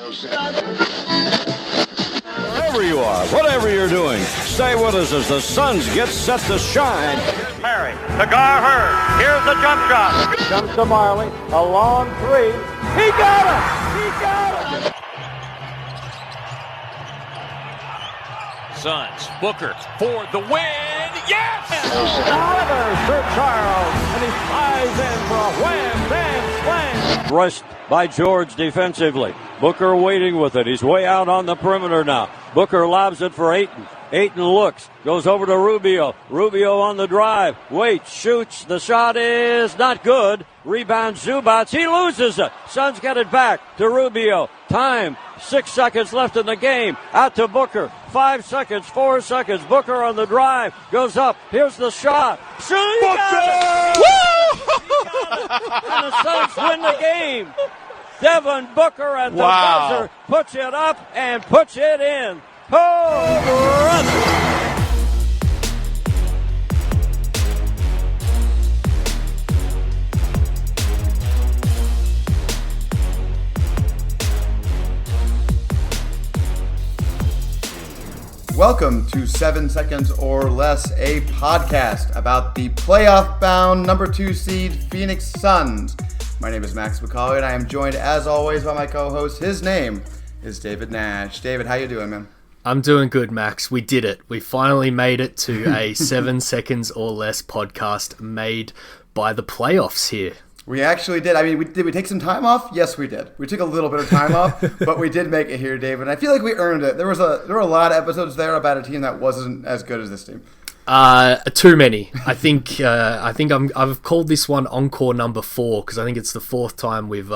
Wherever you are, whatever you're doing, stay with us as the Suns get set to shine. Here's Perry, to Gar Hurd. Here's the jump shot. Comes to Marley, a long three. He got it! He got it! Suns, Booker for the win. Yes! Oliver, Sir Charles, and he flies in for a wham, bam, slam. Rushed by George defensively. Booker waiting with it. He's way out on the perimeter now. Booker lobs it for Ayton. Ayton looks, goes over to Rubio. Rubio on the drive. Waits, shoots. The shot is not good. Rebound Zubac. He loses it. Suns get it back to Rubio. Time. 6 seconds left in the game. Out to Booker. 5 seconds, 4 seconds. Booker on the drive. Goes up. Here's the shot. Shoot! Booker! And the Suns win the game. Devin Booker at the buzzer puts it up and puts it in. Oh, brother! Welcome to 7 Seconds or Less, a podcast about the playoff-bound number 2 seed Phoenix Suns. My name is Max McCauley, and I am joined, as always, by my co-host. His name is David Nash. David, how you doing, man? I'm doing good, Max. We did it. We finally made it to a 7 Seconds or Less podcast made by the playoffs here. We actually did. I mean, did we take some time off? Yes, we did. We took a little bit of time off, but we did make it here, David. And I feel like we earned it. There were a lot of episodes there about a team that wasn't as good as this team. Too many. I think I've called this one Encore number 4 because I think it's the 4th time we've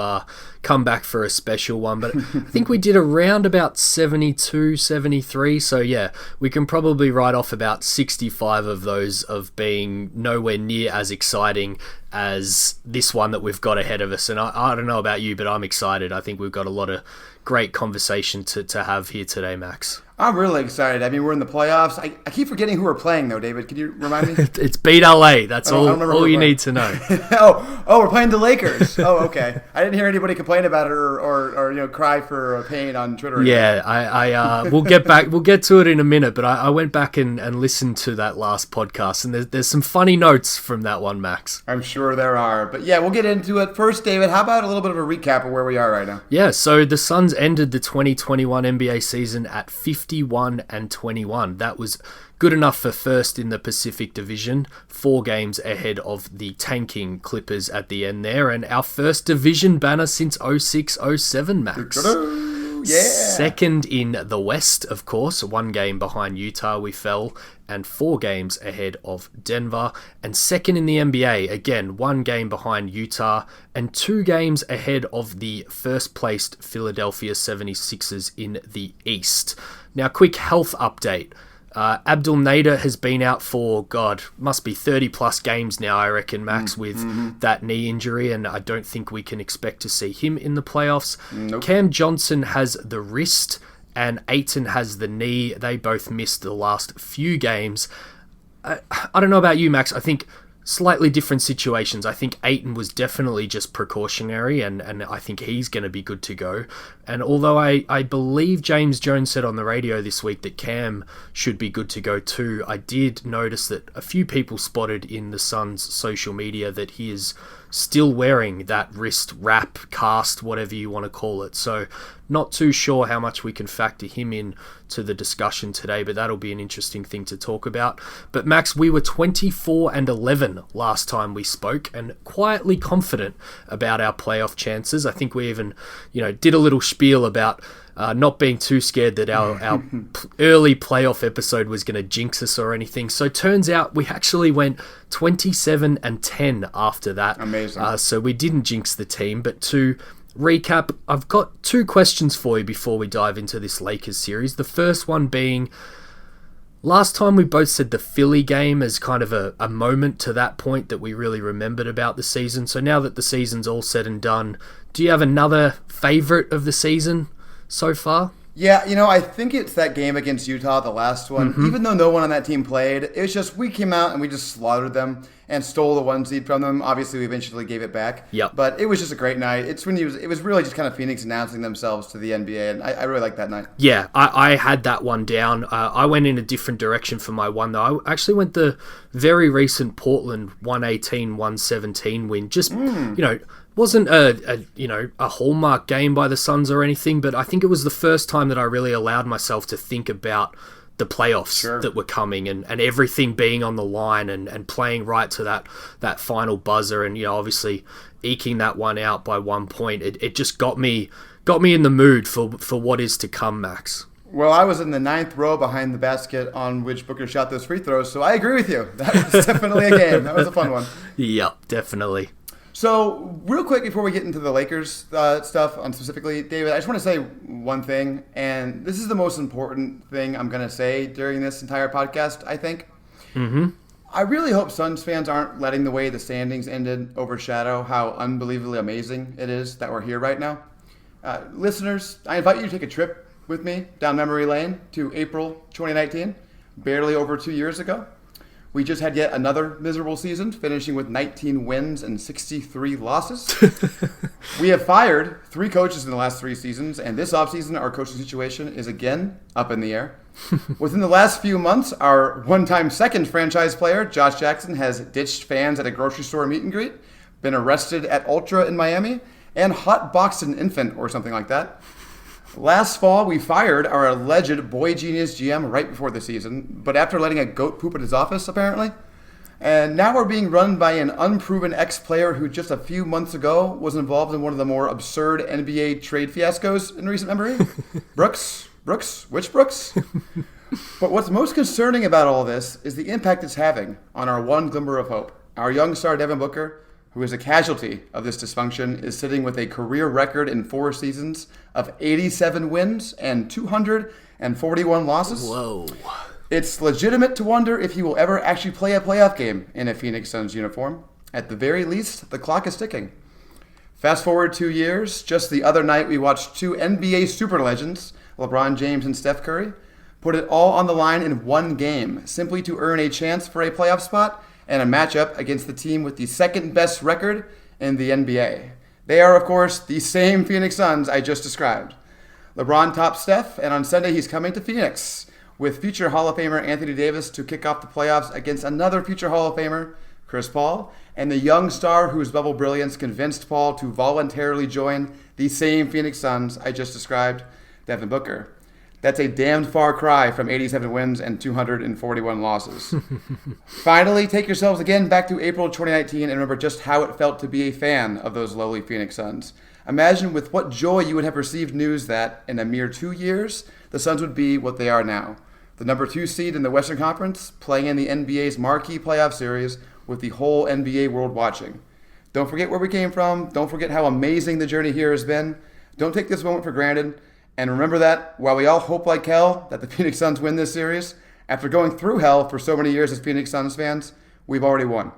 come back for a special one. But I think we did around about 72, 73. So yeah, we can probably write off about 65 of those of being nowhere near as exciting as this one that we've got ahead of us. And I don't know about you, but I'm excited. I think we've got a lot of great conversation to have here today, Max. I'm really excited. I mean, we're in the playoffs. I keep forgetting who we're playing, though, David. Can you remind me? It's Beat LA. That's all you need to know. oh, we're playing the Lakers. Oh, okay. I didn't hear anybody complain about it or cry for pain on Twitter. Yeah, I we'll get back. We'll get to it in a minute. But I went back and listened to that last podcast, and there's some funny notes from that one, Max. I'm sure there are. But yeah, we'll get into it. First, David, how about a little bit of a recap of where we are right now? Yeah, so the Suns ended the 2021 NBA season at 51-21. That was good enough for first in the Pacific Division, 4 games ahead of the tanking Clippers at the end there, and our first division banner since 06-07, Max. Yeah. Second in the West, of course, 1 game behind Utah we fell, and 4 games ahead of Denver. And second in the NBA, again, 1 game behind Utah, and 2 games ahead of the first-placed Philadelphia 76ers in the East. Now, quick health update. Abdel Nader has been out for, must be 30-plus games now, I reckon, Max, with that knee injury, and I don't think we can expect to see him in the playoffs. Nope. Cam Johnson has the wrist, and Ayton has the knee. They both missed the last few games. I don't know about you, Max. I think slightly different situations. I think Ayton was definitely just precautionary, and I think he's going to be good to go. And although I believe James Jones said on the radio this week that Cam should be good to go too, I did notice that a few people spotted in the Suns' social media that he is still wearing that wrist wrap, cast, whatever you want to call it. So not too sure how much we can factor him in to the discussion today, but that'll be an interesting thing to talk about. But Max, we were 24-11 last time we spoke, and quietly confident about our playoff chances. I think we even, did a little spiel about not being too scared that our early playoff episode was going to jinx us or anything. So turns out we actually went 27-10 after that. Amazing. So we didn't jinx the team. But to recap, I've got 2 questions for you before we dive into this Lakers series. The first one being, last time we both said the Philly game as kind of a moment to that point that we really remembered about the season. So now that the season's all said and done, do you have another favourite of the season so far? Yeah, I think it's that game against Utah, the last one. Even though no one on that team played, it was just we came out and we just slaughtered them and stole the 1 seed from them. Obviously, we eventually gave it back. Yep. But it was just a great night. It was really just kind of Phoenix announcing themselves to the NBA, and I really liked that night. Yeah, I had that one down. I went in a different direction for my one, though. I actually went the very recent Portland 118-117 win. Just, wasn't a hallmark game by the Suns or anything, but I think it was the first time that I really allowed myself to think about the playoffs that were coming and everything being on the line and playing right to that final buzzer and obviously eking that one out by 1 point. It just got me in the mood for what is to come, Max. Well, I was in the 9th row behind the basket on which Booker shot those free throws, so I agree with you. That was definitely a game. That was a fun one. Yep, definitely. So, real quick before we get into the Lakers stuff specifically, David, I just want to say one thing, and this is the most important thing I'm going to say during this entire podcast, I think. I really hope Suns fans aren't letting the way the standings ended overshadow how unbelievably amazing it is that we're here right now. Listeners, I invite you to take a trip with me down memory lane to April 2019, barely over 2 years ago. We just had yet another miserable season, finishing with 19 wins and 63 losses. We have fired 3 coaches in the last 3 seasons, and this offseason, our coaching situation is again up in the air. Within the last few months, our one-time second franchise player, Josh Jackson, has ditched fans at a grocery store meet and greet, been arrested at Ultra in Miami, and hot-boxed an infant or something like that. Last fall, we fired our alleged boy genius GM right before the season, but after letting a goat poop at his office, apparently. And now we're being run by an unproven ex-player who just a few months ago was involved in one of the more absurd NBA trade fiascos in recent memory. Brooks? Which Brooks? But what's most concerning about all this is the impact it's having on our one glimmer of hope. Our young star Devin Booker, who is a casualty of this dysfunction, is sitting with a career record in 4 seasons of 87 wins and 241 losses. Whoa. It's legitimate to wonder if he will ever actually play a playoff game in a Phoenix Suns uniform. At the very least, the clock is ticking. Fast forward 2 years, just the other night we watched 2 NBA super legends, LeBron James and Steph Curry, put it all on the line in one game, simply to earn a chance for a playoff spot and a matchup against the team with the second best record in the NBA. They are, of course, the same Phoenix Suns I just described. LeBron tops Steph, and on Sunday he's coming to Phoenix with future Hall of Famer Anthony Davis to kick off the playoffs against another future Hall of Famer, Chris Paul, and the young star whose bubble brilliance convinced Paul to voluntarily join the same Phoenix Suns I just described, Devin Booker. That's a damned far cry from 87 wins and 241 losses. Finally, take yourselves again back to April 2019 and remember just how it felt to be a fan of those lowly Phoenix Suns. Imagine with what joy you would have received news that, in a mere 2 years, the Suns would be what they are now. The number 2 seed in the Western Conference, playing in the NBA's marquee playoff series with the whole NBA world watching. Don't forget where we came from. Don't forget how amazing the journey here has been. Don't take this moment for granted. And remember that, while we all hope like hell that the Phoenix Suns win this series, after going through hell for so many years as Phoenix Suns fans, we've already won.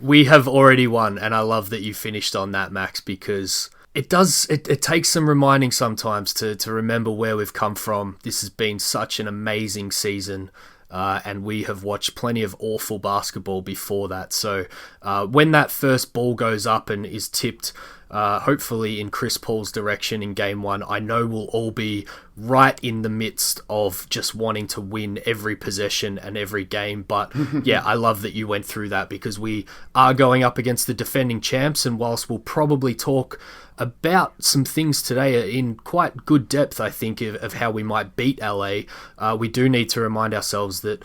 We have already won, and I love that you finished on that, Max, because it takes some reminding sometimes to remember where we've come from. This has been such an amazing season, and we have watched plenty of awful basketball before that. So when that first ball goes up and is tipped, hopefully in Chris Paul's direction in Game 1, I know we'll all be right in the midst of just wanting to win every possession and every game. But yeah, I love that you went through that because we are going up against the defending champs, and whilst we'll probably talk about some things today in quite good depth, I think, of how we might beat LA, we do need to remind ourselves that,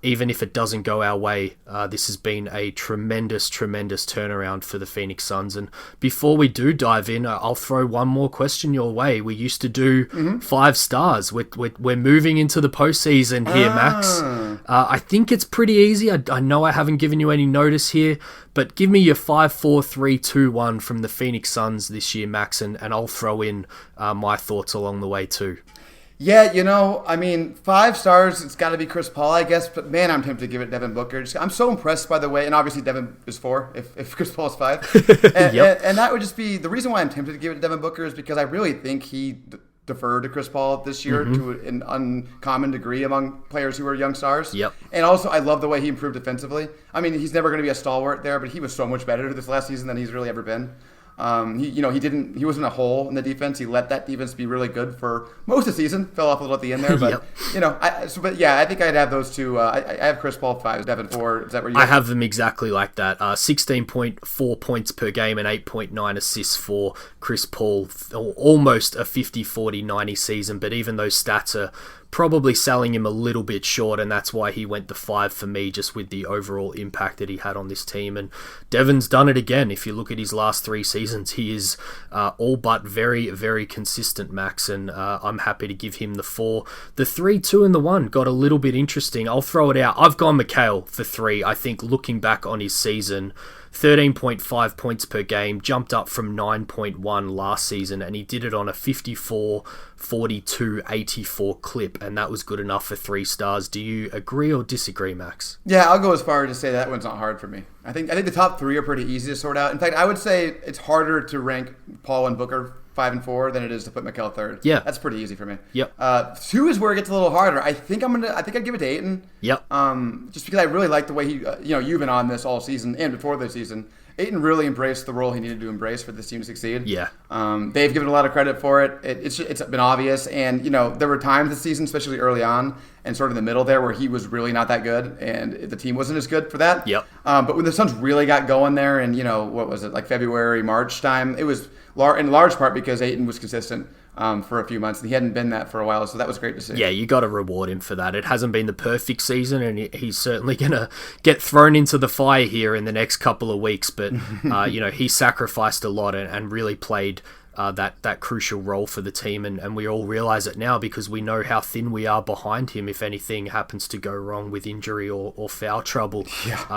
even if it doesn't go our way, this has been a tremendous turnaround for the Phoenix Suns. And before we do dive in, I'll throw one more question your way. We used to do 5 stars. We're moving into the postseason here, Max. I think it's pretty easy. I know I haven't given you any notice here, but give me your 5, 4, 3, 2, 1 from the Phoenix Suns this year, Max, and I'll throw in my thoughts along the way too. Yeah, 5 stars, it's got to be Chris Paul, I guess. But, man, I'm tempted to give it Devin Booker. I'm so impressed, by the way. And obviously Devin is 4 if Chris Paul is 5. And that would just be – the reason why I'm tempted to give it to Devin Booker is because I really think he defer to Chris Paul this year to an uncommon degree among players who are young stars. Yep. And also, I love the way he improved defensively. I mean, he's never going to be a stalwart there, but he was so much better this last season than he's really ever been. He wasn't a hole in the defense. He let that defense be really good for most of the season. Fell off a little at the end there, but I think I'd have those two. I have Chris Paul 5, Devin 4. Is that where you? I have them exactly like that. 16.4 points per game and 8.9 assists for Chris Paul. Almost a 50-40-90 season, but even those stats are probably selling him a little bit short, and that's why he went the 5 for me, just with the overall impact that he had on this team. And Devin's done it again. If you look at his last 3 seasons, he is all but very, very consistent, Max, and I'm happy to give him the 4. The 3, 2, and the 1 got a little bit interesting. I'll throw it out. I've gone Mikal for 3. I think looking back on his season, 13.5 points per game, jumped up from 9.1 last season, and he did it on a 54, 42, 84 clip, and that was good enough for 3 stars. Do you agree or disagree, Max? Yeah, I'll go as far as to say that one's not hard for me. I think the top 3 are pretty easy to sort out. In fact, I would say it's harder to rank Paul and Booker 5 and 4 than it is to put Mikal 3rd. Yeah, that's pretty easy for me. Yep. 2 is where it gets a little harder. I think I'd give it to Ayton. Yep. Just because I really like the way he, you've been on this all season and before the season. Ayton really embraced the role he needed to embrace for this team to succeed. Yeah. They've given a lot of credit for it. It's been obvious, and there were times this season, especially early on and sort of in the middle there, where he was really not that good, and the team wasn't as good for that. Yep. But when the Suns really got going there, and what was it, like February, March time, it was in large part because Ayton was consistent for a few months, and he hadn't been that for a while, so that was great to see. Yeah, you got to reward him for that. It hasn't been the perfect season, and he's certainly going to get thrown into the fire here in the next couple of weeks, but he sacrificed a lot and really played that crucial role for the team, and we all realize it now because we know how thin we are behind him if anything happens to go wrong with injury or foul trouble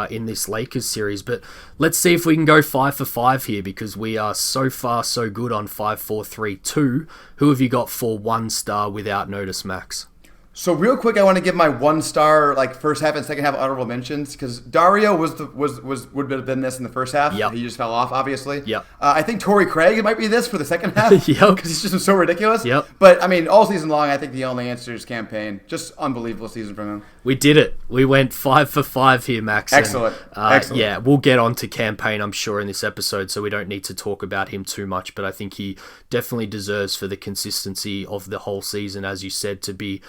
in this Lakers series. But let's see if we can go 5 for 5 here, because we are so far so good on 5, 4, 3, 2. Who have you got for 1 star without notice, Max? So real quick, I want to give my 1 star, first half and second half honorable mentions, because Dario would have been this in the first half. Yep. He just fell off, obviously. Yep. I think Torrey Craig might be this for the second half. Yep. Because he's just so ridiculous. Yep. But I mean, all season long, I think the only answer is campaign. Just unbelievable season from him. We did it. We went 5 for 5 here, Max. Excellent. Excellent. Yeah, we'll get on to campaign, I'm sure, in this episode, so we don't need to talk about him too much, but I think he definitely deserves, for the consistency of the whole season, as you said, to be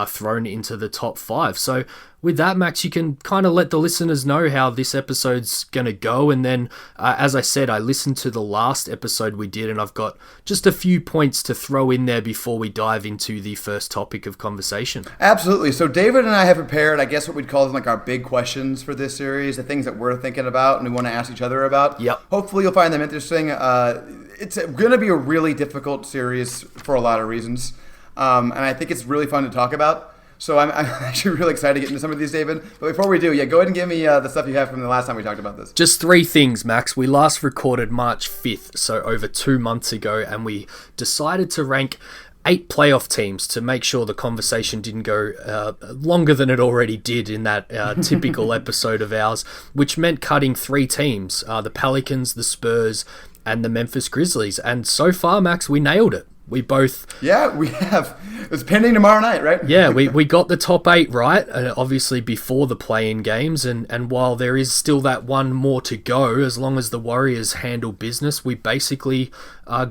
thrown into the top 5. So with that, Max, you can kind of let the listeners know how this episode's going to go. And then, as I said, I listened to the last episode we did, and I've got just a few points to throw in there before we dive into the first topic of conversation. Absolutely. So David and I have prepared, I guess, what we'd call them our big questions for this series, the things that we're thinking about and we want to ask each other about. Yep. Hopefully you'll find them interesting. It's going to be a really difficult series for a lot of reasons. And I think it's really fun to talk about. So I'm actually really excited to get into some of these, David. But before we do, go ahead and give me the stuff you have from the last time we talked about this. Just 3 things, Max. We last recorded March 5th, so over 2 months ago, and we decided to rank 8 playoff teams to make sure the conversation didn't go longer than it already did in that typical episode of ours, which meant cutting 3 teams, the Pelicans, the Spurs, and the Memphis Grizzlies. And so far, Max, we nailed it. We both... Yeah, we have. It's pending tomorrow night, right? Yeah, we got the top 8 right, obviously before the play-in games, and while there is still that one more to go, as long as the Warriors handle business, we basically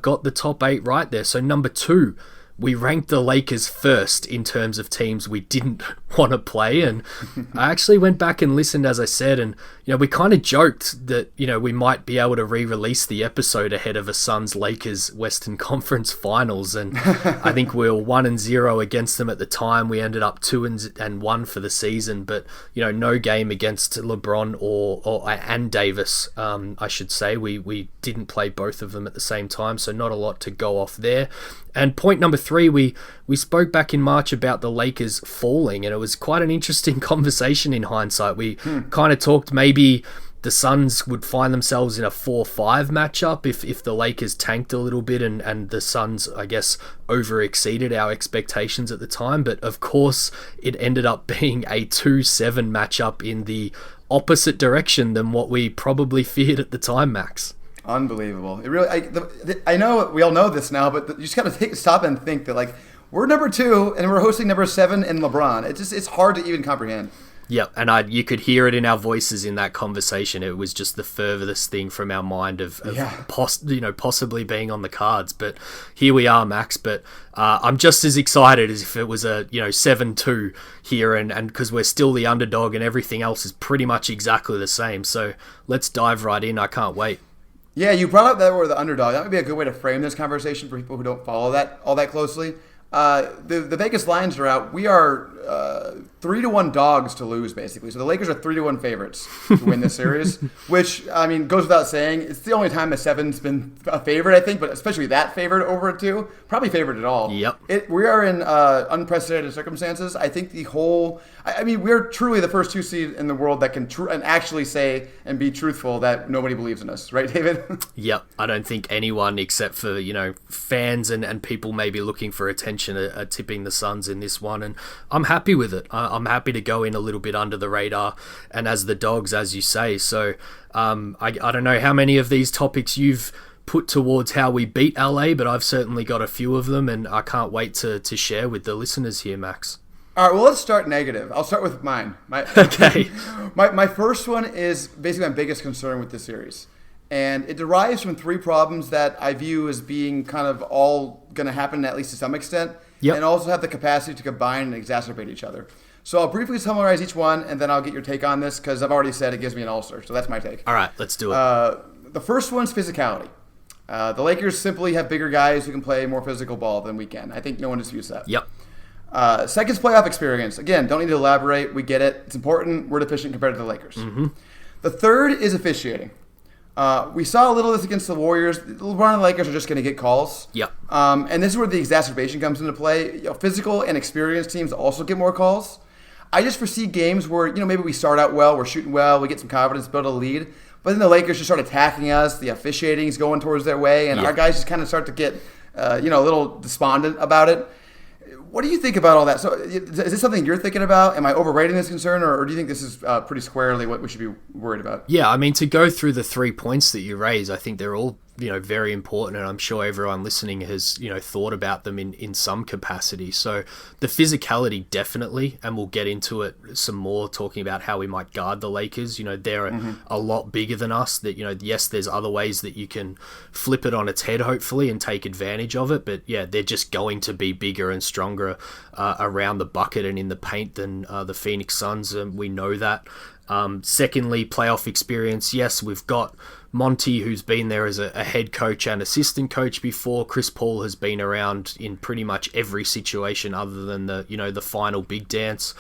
got the top 8 right there. So number 2, we ranked the Lakers first in terms of teams we didn't want to play, and I actually went back and listened, as I said, and we kind of joked that we might be able to re-release the episode ahead of a Suns-Lakers Western Conference Finals, and I think we were 1-0 against them at the time. We ended up 2-1 for the season, but no game against LeBron and Davis, I should say. We didn't play both of them at the same time, so not a lot to go off there. And point number 3, we spoke back in March about the Lakers falling, and it was quite an interesting conversation in hindsight. We kind of talked maybe the Suns would find themselves in a 4-5 matchup if the Lakers tanked a little bit and the Suns, I guess, over-exceeded our expectations at the time. But of course, it ended up being a 2-7 matchup in the opposite direction than what we probably feared at the time, Max. Unbelievable. It really. I know we all know this now, but you just got to stop and think that like we're number 2 and we're hosting number 7 in LeBron. It's hard to even comprehend. Yep, and you could hear it in our voices in that conversation. It was just the furthest thing from our mind of possibly being on the cards. But here we are, Max. But I'm just as excited as if it was a 7-2 here, and because we're still the underdog and everything else is pretty much exactly the same. So let's dive right in. I can't wait. Yeah, you brought up that we're the underdog. That would be a good way to frame this conversation for people who don't follow that all that closely. The Vegas lines are out. We are 3-1 dogs to lose, basically. So the Lakers are 3-1 favorites to win this series, which, I mean, goes without saying. It's the only time a 7's been a favorite, I think, but especially that favored over a 2. Probably favored at all. Yep. We are in unprecedented circumstances. I think we're truly the first 2 seed in the world that can and actually say and be truthful that nobody believes in us. Right, David? Yep. I don't think anyone except for, fans and people maybe looking for attention are tipping the Suns in this one. And I'm happy with it. I'm happy to go in a little bit under the radar and as the dogs, as you say. So I don't know how many of these topics you've put towards how we beat LA, but I've certainly got a few of them, and I can't wait to share with the listeners here, Max. All right, well, let's start negative. I'll start with mine. Okay. My first one is basically my biggest concern with this series. And it derives from 3 problems that I view as being kind of all going to happen, at least to some extent, and also have the capacity to combine and exacerbate each other. So I'll briefly summarize each one, and then I'll get your take on this, because I've already said it gives me an ulcer. So that's my take. All right, let's do it. The first one's physicality. The Lakers simply have bigger guys who can play more physical ball than we can. I think no one disputes that. Yep. Second's playoff experience. Again, don't need to elaborate. We get it. It's important. We're deficient compared to the Lakers. Mm-hmm. The third is officiating. We saw a little of this against the Warriors. LeBron and the Lakers are just going to get calls. Yep. And this is where the exacerbation comes into play. Physical and experienced teams also get more calls. I just foresee games where, maybe we start out well, we're shooting well, we get some confidence, build a lead, but then the Lakers just start attacking us, the officiating is going towards their way, and our guys just kind of start to get, a little despondent about it. What do you think about all that? So is this something you're thinking about? Am I overrating this concern, or do you think this is pretty squarely what we should be worried about? Yeah, I mean, to go through the 3 points that you raise, I think they're all, very important, and I'm sure everyone listening has, thought about them in some capacity. So the physicality, definitely, and we'll get into it some more, talking about how we might guard the Lakers. They're a lot bigger than us. That, yes, there's other ways that you can flip it on its head, hopefully, and take advantage of it. But yeah, they're just going to be bigger and stronger around the bucket and in the paint than the Phoenix Suns, and we know that. Secondly, playoff experience. Yes, we've got Monty, who's been there as a head coach and assistant coach before. Chris Paul has been around in pretty much every situation other than the final big dance.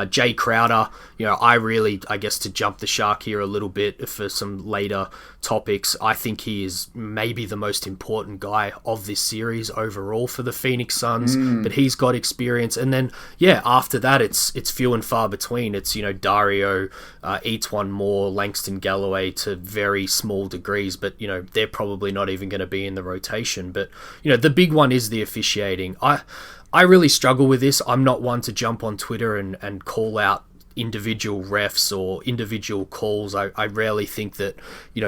Jay Crowder, I guess to jump the shark here a little bit for some later topics, I think he is maybe the most important guy of this series overall for the Phoenix Suns, but he's got experience. And then, after that, it's few and far between. It's, Dario, Etuan Moore, Langston Galloway to very small degrees, but, they're probably not even going to be in the rotation. But, the big one is the officiating. I really struggle with this. I'm not one to jump on Twitter and call out individual refs or individual calls. I rarely think that,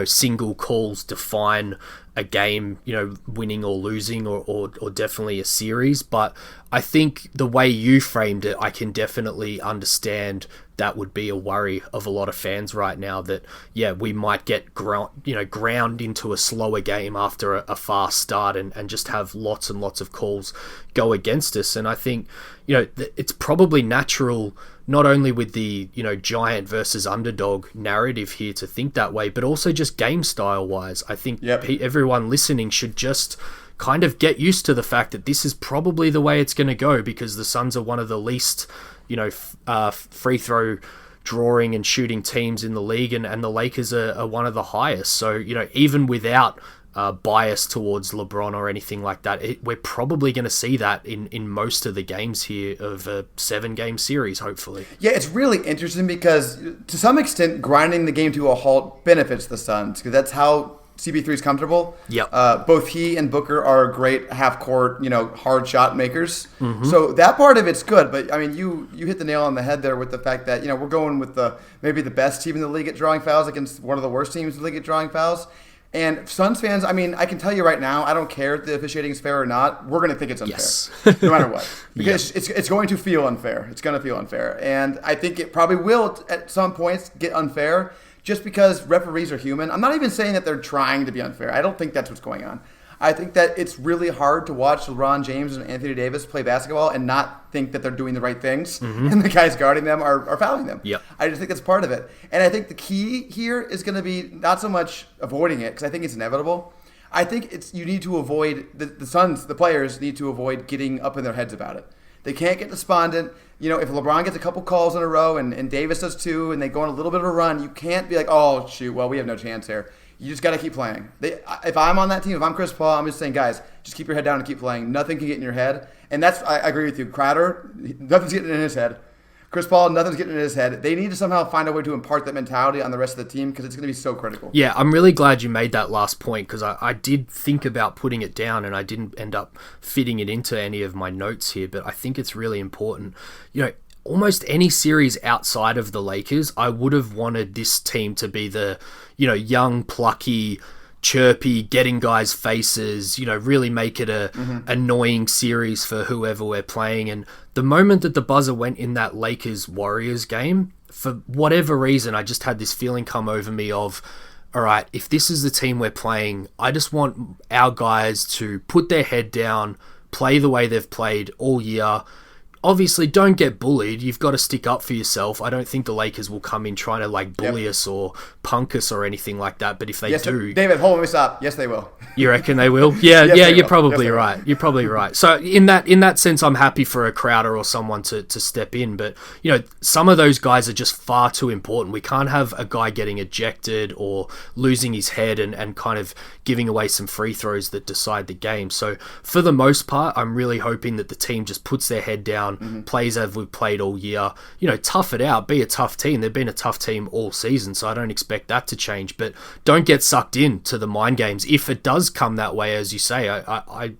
single calls define a game, winning or losing or definitely a series. But I think the way you framed it, I can definitely understand that would be a worry of a lot of fans right now, that, we might get ground into a slower game after a fast start and just have lots and lots of calls go against us. And I think, it's probably natural, not only with the, giant versus underdog narrative here to think that way, but also just game style wise. I think everyone listening should just kind of get used to the fact that this is probably the way it's going to go, because the Suns are one of the least, free throw drawing and shooting teams in the league, and the Lakers are one of the highest. So, even without bias towards LeBron or anything like that, we're probably going to see that in most of the games here of a 7-game series, hopefully. Yeah, it's really interesting because to some extent, grinding the game to a halt benefits the Suns, because that's how CP3 is comfortable. Yep. Both he and Booker are great half-court, hard shot makers. Mm-hmm. So that part of it's good. But I mean, you hit the nail on the head there with the fact that we're going with maybe the best team in the league at drawing fouls against one of the worst teams in the league at drawing fouls. And Suns fans, I mean, I can tell you right now, I don't care if the officiating is fair or not. We're going to think it's unfair, Yes. no matter what, because it's going to feel unfair. It's going to feel unfair, and I think it probably will at some points get unfair, just because referees are human. I'm not even saying that they're trying to be unfair. I don't think that's what's going on. I think that it's really hard to watch LeBron James and Anthony Davis play basketball and not think that they're doing the right things, and the guys guarding them are fouling them. Yep. I just think that's part of it. And I think the key here is going to be not so much avoiding it, because I think it's inevitable. I think you need to avoid, the Suns, the players need to avoid getting up in their heads about it. They can't get despondent. If LeBron gets a couple calls in a row and Davis does too, and they go on a little bit of a run, you can't be like, oh, shoot, well, we have no chance here. You just got to keep playing. If I'm on that team, if I'm Chris Paul, I'm just saying, guys, just keep your head down and keep playing. Nothing can get in your head. And I agree with you. Crowder, nothing's getting in his head. Chris Paul, nothing's getting in his head. They need to somehow find a way to impart that mentality on the rest of the team, because it's going to be so critical. Yeah, I'm really glad you made that last point, because I did think about putting it down and I didn't end up fitting it into any of my notes here, but I think it's really important. Almost any series outside of the Lakers, I would have wanted this team to be the, young, plucky, chirpy, getting guys' faces, really make it a annoying series for whoever we're playing. And the moment that the buzzer went in that Lakers-Warriors game, for whatever reason, I just had this feeling come over me of, all right, if this is the team we're playing, I just want our guys to put their head down, play the way they've played all year. Obviously, don't get bullied. You've got to stick up for yourself. I don't think the Lakers will come in trying to bully us or punk us or anything like that. But if they do, David, hold on, let me stop. Yes, they will. You reckon they will? Yeah, Yes, yeah. they You're will. probably Yes, they right. You're probably right. So in that sense, I'm happy for a Crowder or someone to step in. But some of those guys are just far too important. We can't have a guy getting ejected or losing his head and kind of giving away some free throws that decide the game. So for the most part, I'm really hoping that the team just puts their head down, plays as we've played all year. Tough it out, be a tough team. They've been a tough team all season, so I don't expect that to change. But don't get sucked into the mind games. If it does come that way, as you say, I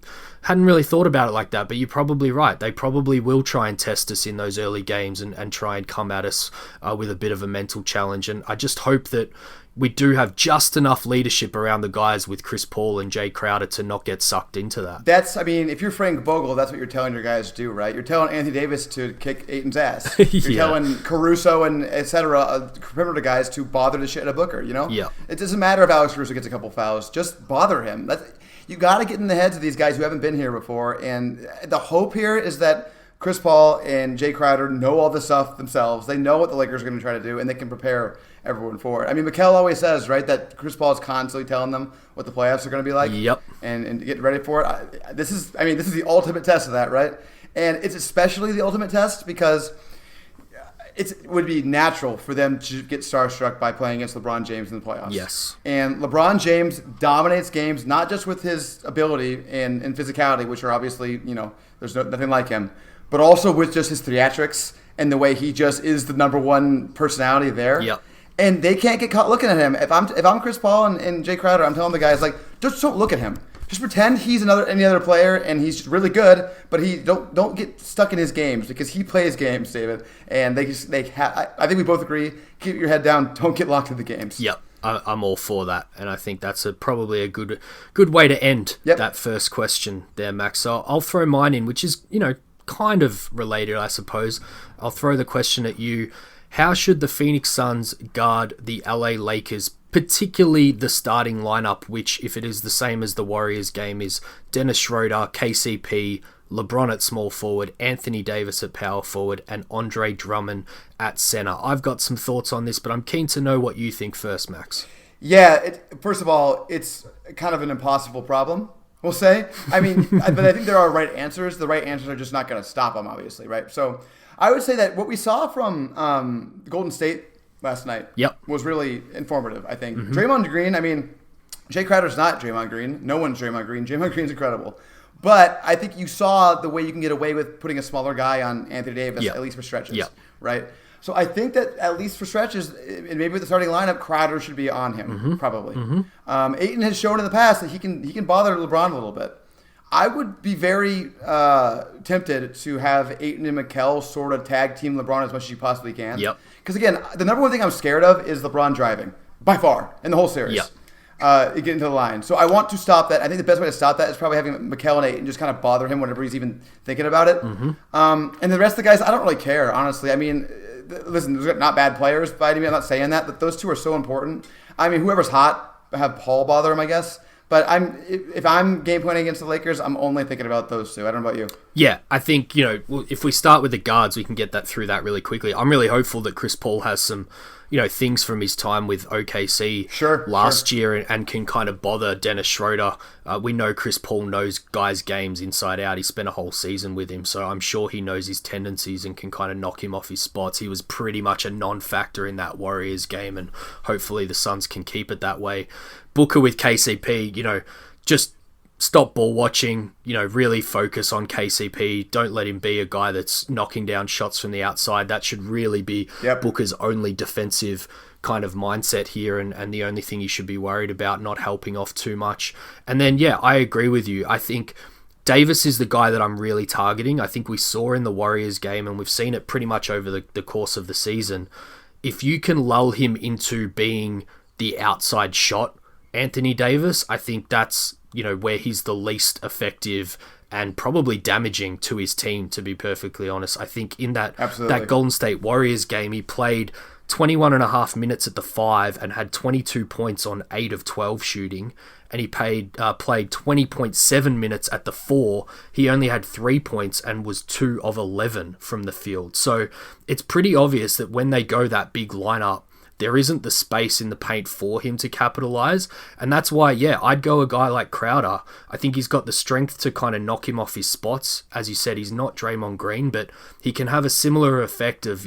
hadn't really thought about it like that, but you're probably right. They probably will try and test us in those early games and try and come at us with a bit of a mental challenge. And I just hope that we do have just enough leadership around the guys with Chris Paul and Jay Crowder to not get sucked into that. If you're Frank Vogel, that's what you're telling your guys to do, right? You're telling Anthony Davis to kick Ayton's ass. You're telling Caruso and et cetera, perimeter guys, to bother the shit out of Booker, Yeah. It doesn't matter if Alex Caruso gets a couple fouls. Just bother him. You got to get in the heads of these guys who haven't been here before. And the hope here is that Chris Paul and Jay Crowder know all this stuff themselves. They know what the Lakers are going to try to do, and they can prepare everyone for it. I mean, Mikal always says, right, that Chris Paul is constantly telling them what the playoffs are going to be like. Yep. And get ready for it. This is the ultimate test of that, right? And it's especially the ultimate test because it would be natural for them to get starstruck by playing against LeBron James in the playoffs. Yes. And LeBron James dominates games, not just with his ability and physicality, which are obviously, there's nothing like him, but also with just his theatrics and the way he just is the number one personality there. Yep. And they can't get caught looking at him. If I'm Chris Paul and Jay Crowder, I'm telling the guys, just don't look at him. Just pretend he's any other player and he's really good, but don't get stuck in his games, because he plays games, David. And I think we both agree, keep your head down, don't get locked in the games. Yep. I'm all for that, and I think that's probably a good way to end that first question there, Max. So I'll throw mine in, which is, kind of related, I suppose. I'll throw the question at you. How should the Phoenix Suns guard the LA Lakers, particularly the starting lineup, which, if it is the same as the Warriors game, is Dennis Schroeder, KCP, LeBron at small forward, Anthony Davis at power forward, and Andre Drummond at center? I've got some thoughts on this, but I'm keen to know what you think first, Max. Yeah, first of all, it's kind of an impossible problem, we'll say. But I think there are right answers. The right answers are just not going to stop them, obviously, right? So I would say that what we saw from Golden State last night was really informative, I think. Draymond Green, Jay Crowder's not Draymond Green. No one's Draymond Green. Draymond Green's incredible. But I think you saw the way you can get away with putting a smaller guy on Anthony Davis, at least for stretches, right? So I think that at least for stretches, and maybe with the starting lineup, Crowder should be on him, probably. Ayton has shown in the past that he can bother LeBron a little bit. I would be very tempted to have Ayton and Mikal sort of tag team LeBron as much as you possibly can. Yep. Because, again, the number one thing I'm scared of is LeBron driving, by far, in the whole series. Yep. get into the line. So I want to stop that. I think the best way to stop that is probably having Mikal and Ayton just kind of bother him whenever he's even thinking about it. And the rest of the guys, I don't really care, honestly. I mean, listen, they're not bad players by any means. I'm not saying that, but those two are so important. I mean, whoever's hot, have Paul bother him, I guess. But if I'm game planning against the Lakers, I'm only thinking about those two. I don't know about you. Yeah, I think, if we start with the guards, we can get that through that really quickly. I'm really hopeful that Chris Paul has some, things from his time with OKC last year and can kind of bother Dennis Schroeder. We know Chris Paul knows guys' games inside out. He spent a whole season with him, so I'm sure he knows his tendencies and can kind of knock him off his spots. He was pretty much a non-factor in that Warriors game, and hopefully the Suns can keep it that way. Booker with KCP, just stop ball watching, really focus on KCP. Don't let him be a guy that's knocking down shots from the outside. That should really be Booker's only defensive kind of mindset here, and the only thing you should be worried about, not helping off too much. And then, I agree with you. I think Davis is the guy that I'm really targeting. I think we saw in the Warriors game, and we've seen it pretty much over the course of the season. If you can lull him into being the outside shot Anthony Davis, I think that's, where he's the least effective and probably damaging to his team, to be perfectly honest. I think in that Golden State Warriors game, he played 21 and a half minutes at the 5 and had 22 points on 8 of 12 shooting. And he played 20.7 minutes at the 4. He only had 3 points and was 2 of 11 from the field. So it's pretty obvious that when they go that big lineup, there isn't the space in the paint for him to capitalize. And that's why, I'd go a guy like Crowder. I think he's got the strength to kind of knock him off his spots. As you said, he's not Draymond Green, but he can have a similar effect of,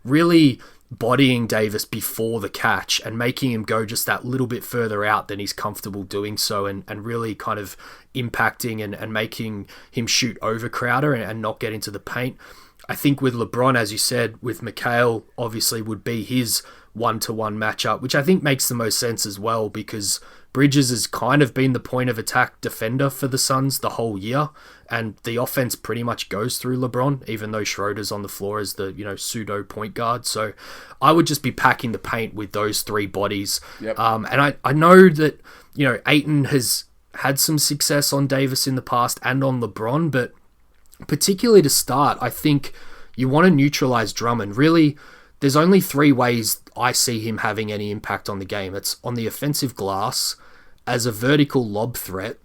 really bodying Davis before the catch and making him go just that little bit further out than he's comfortable doing so, and really kind of impacting and making him shoot over Crowder and not get into the paint. I think with LeBron, as you said, with Mikal, obviously would be his one-to-one matchup, which I think makes the most sense as well, because Bridges has kind of been the point of attack defender for the Suns the whole year, and the offense pretty much goes through LeBron, even though Schroeder's on the floor as the pseudo point guard. So I would just be packing the paint with those three bodies. And I know that Ayton has had some success on Davis in the past and on LeBron, but particularly to start, I think you want to neutralize Drummond. Really, there's only 3 ways I see him having any impact on the game. It's on the offensive glass, as a vertical lob threat,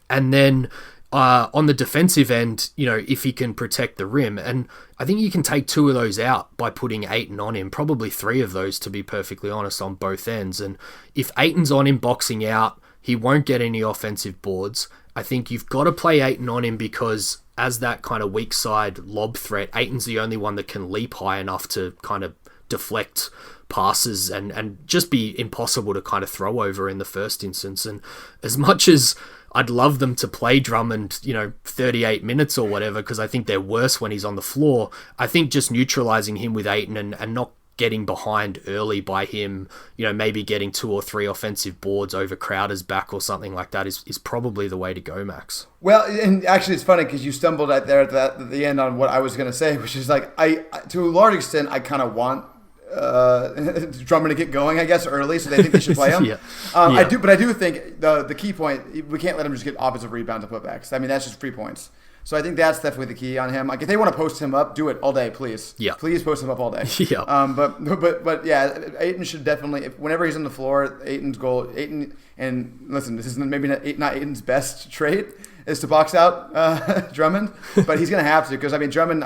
and then on the defensive end, if he can protect the rim. And I think you can take 2 of those out by putting Ayton on him, probably 3 of those, to be perfectly honest, on both ends. And if Ayton's on him boxing out, he won't get any offensive boards. I think you've got to play Ayton on him because as that kind of weak side lob threat, Ayton's the only one that can leap high enough to kind of deflect passes and just be impossible to kind of throw over in the first instance. And as much as I'd love them to play Drummond, 38 minutes or whatever, because I think they're worse when he's on the floor, I think just neutralizing him with Ayton and not getting behind early by him, maybe getting 2 or 3 offensive boards over Crowder's back or something like that is probably the way to go, Max. Well, and actually it's funny because you stumbled at the end on what I was going to say, which is like, to a large extent, I kind of want Drummond to get going, I guess, early, so they think they should play him. I do think the key point, we can't let him just get offensive rebounds and putbacks. I mean, that's just free points. So I think that's definitely the key on him. Like, if they want to post him up, do it all day, please. Yeah. Please post him up all day. But yeah, Ayton should definitely, whenever he's on the floor, Ayton, and listen, this is maybe not Ayton's best trait, is to box out Drummond, but he's going to have to, because, Drummond,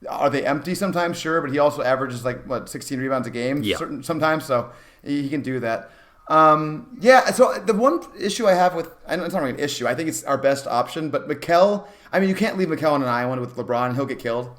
are they empty sometimes? Sure, but he also averages 16 rebounds a game sometimes, so he can do that. So the one issue I have it's not really an issue. I think it's our best option, but Mikal, you can't leave Mikal on an island with LeBron. He'll get killed.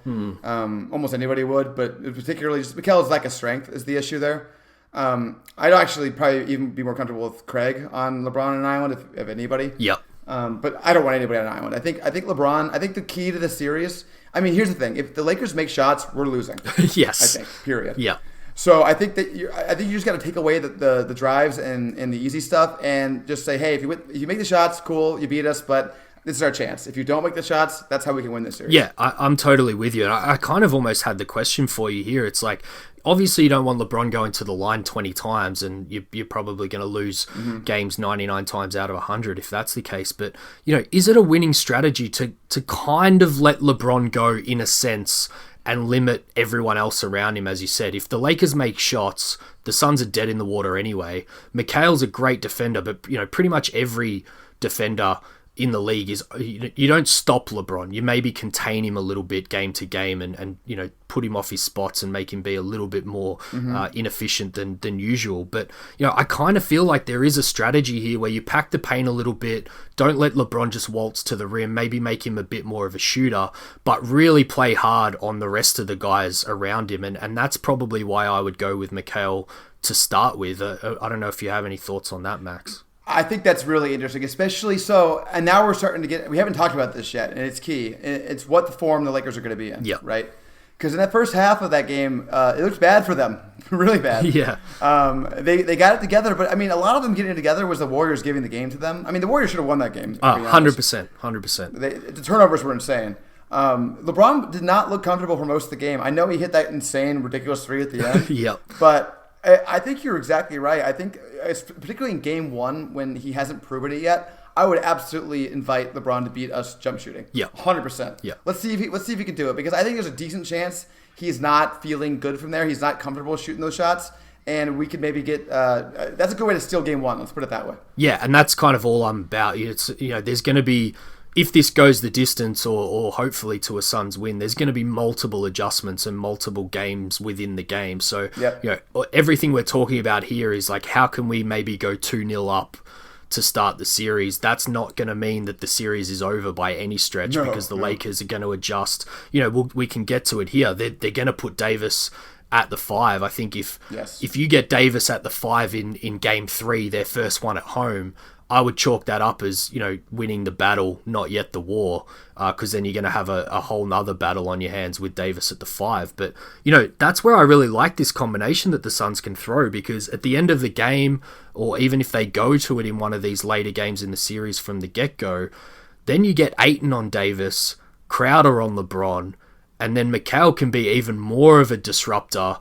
Almost anybody would, but particularly just Mikal's lack of strength is the issue there. I'd actually probably even be more comfortable with Craig on LeBron on an island if anybody. Yep. But I don't want anybody on an island. I think LeBron, I think the key to the series, here's the thing. If the Lakers make shots, we're losing. Yes. I think, period. Yeah. So I think you just got to take away the drives and the easy stuff and just say, hey, if you make the shots, cool, you beat us, but this is our chance. If you don't make the shots, that's how we can win this series. Yeah, I'm totally with you. And I kind of almost had the question for you here. It's like, obviously you don't want LeBron going to the line 20 times, and you're probably going to lose games 99 times out of 100 if that's the case. But, is it a winning strategy to kind of let LeBron go in a sense and limit everyone else around him, as you said? If the Lakers make shots, the Suns are dead in the water anyway. Mikhail's a great defender, but, pretty much every defender in the league is, you don't stop LeBron. You maybe contain him a little bit game to game and put him off his spots and make him be a little bit more inefficient than usual. But, I kind of feel like there is a strategy here where you pack the paint a little bit, don't let LeBron just waltz to the rim, maybe make him a bit more of a shooter, but really play hard on the rest of the guys around him. And that's probably why I would go with Mikhail to start with. I don't know if you have any thoughts on that, Max. I think that's really interesting, especially so, and now we're starting to get, we haven't talked about this yet, and it's key. It's what the form the Lakers are going to be in, right? Because in that first half of that game, it looks bad for them, really bad. Yeah. They got it together, but I mean, a lot of them getting it together was the Warriors giving the game to them. I mean, the Warriors should have won that game. 100%. The turnovers were insane. LeBron did not look comfortable for most of the game. I know he hit that insane, ridiculous three at the end. Yep. But I think you're exactly right. I think, particularly in game one, when he hasn't proven it yet, I would absolutely invite LeBron to beat us jump shooting. Yeah, 100%. Yeah. Let's see if he can do it, because I think there's a decent chance he's not feeling good from there. He's not comfortable shooting those shots, and we could maybe get. That's a good way to steal game one. Let's put it that way. Yeah, and that's kind of all I'm about. It's there's going to be, if this goes the distance or hopefully to a Suns win, there's going to be multiple adjustments and multiple games within the game. So, everything we're talking about here is like, how can we maybe go 2-0 up to start the series? That's not going to mean that the series is over by any stretch, because the Lakers are going to adjust. We can get to it here. They're going to put Davis at the 5. I think if you get Davis at the 5 in game 3, their first one at home, I would chalk that up as, winning the battle, not yet the war, because then you're going to have a whole nother battle on your hands with Davis at the 5. But, that's where I really like this combination that the Suns can throw, because at the end of the game, or even if they go to it in one of these later games in the series from the get-go, then you get Ayton on Davis, Crowder on LeBron, and then Mikhail can be even more of a disruptor,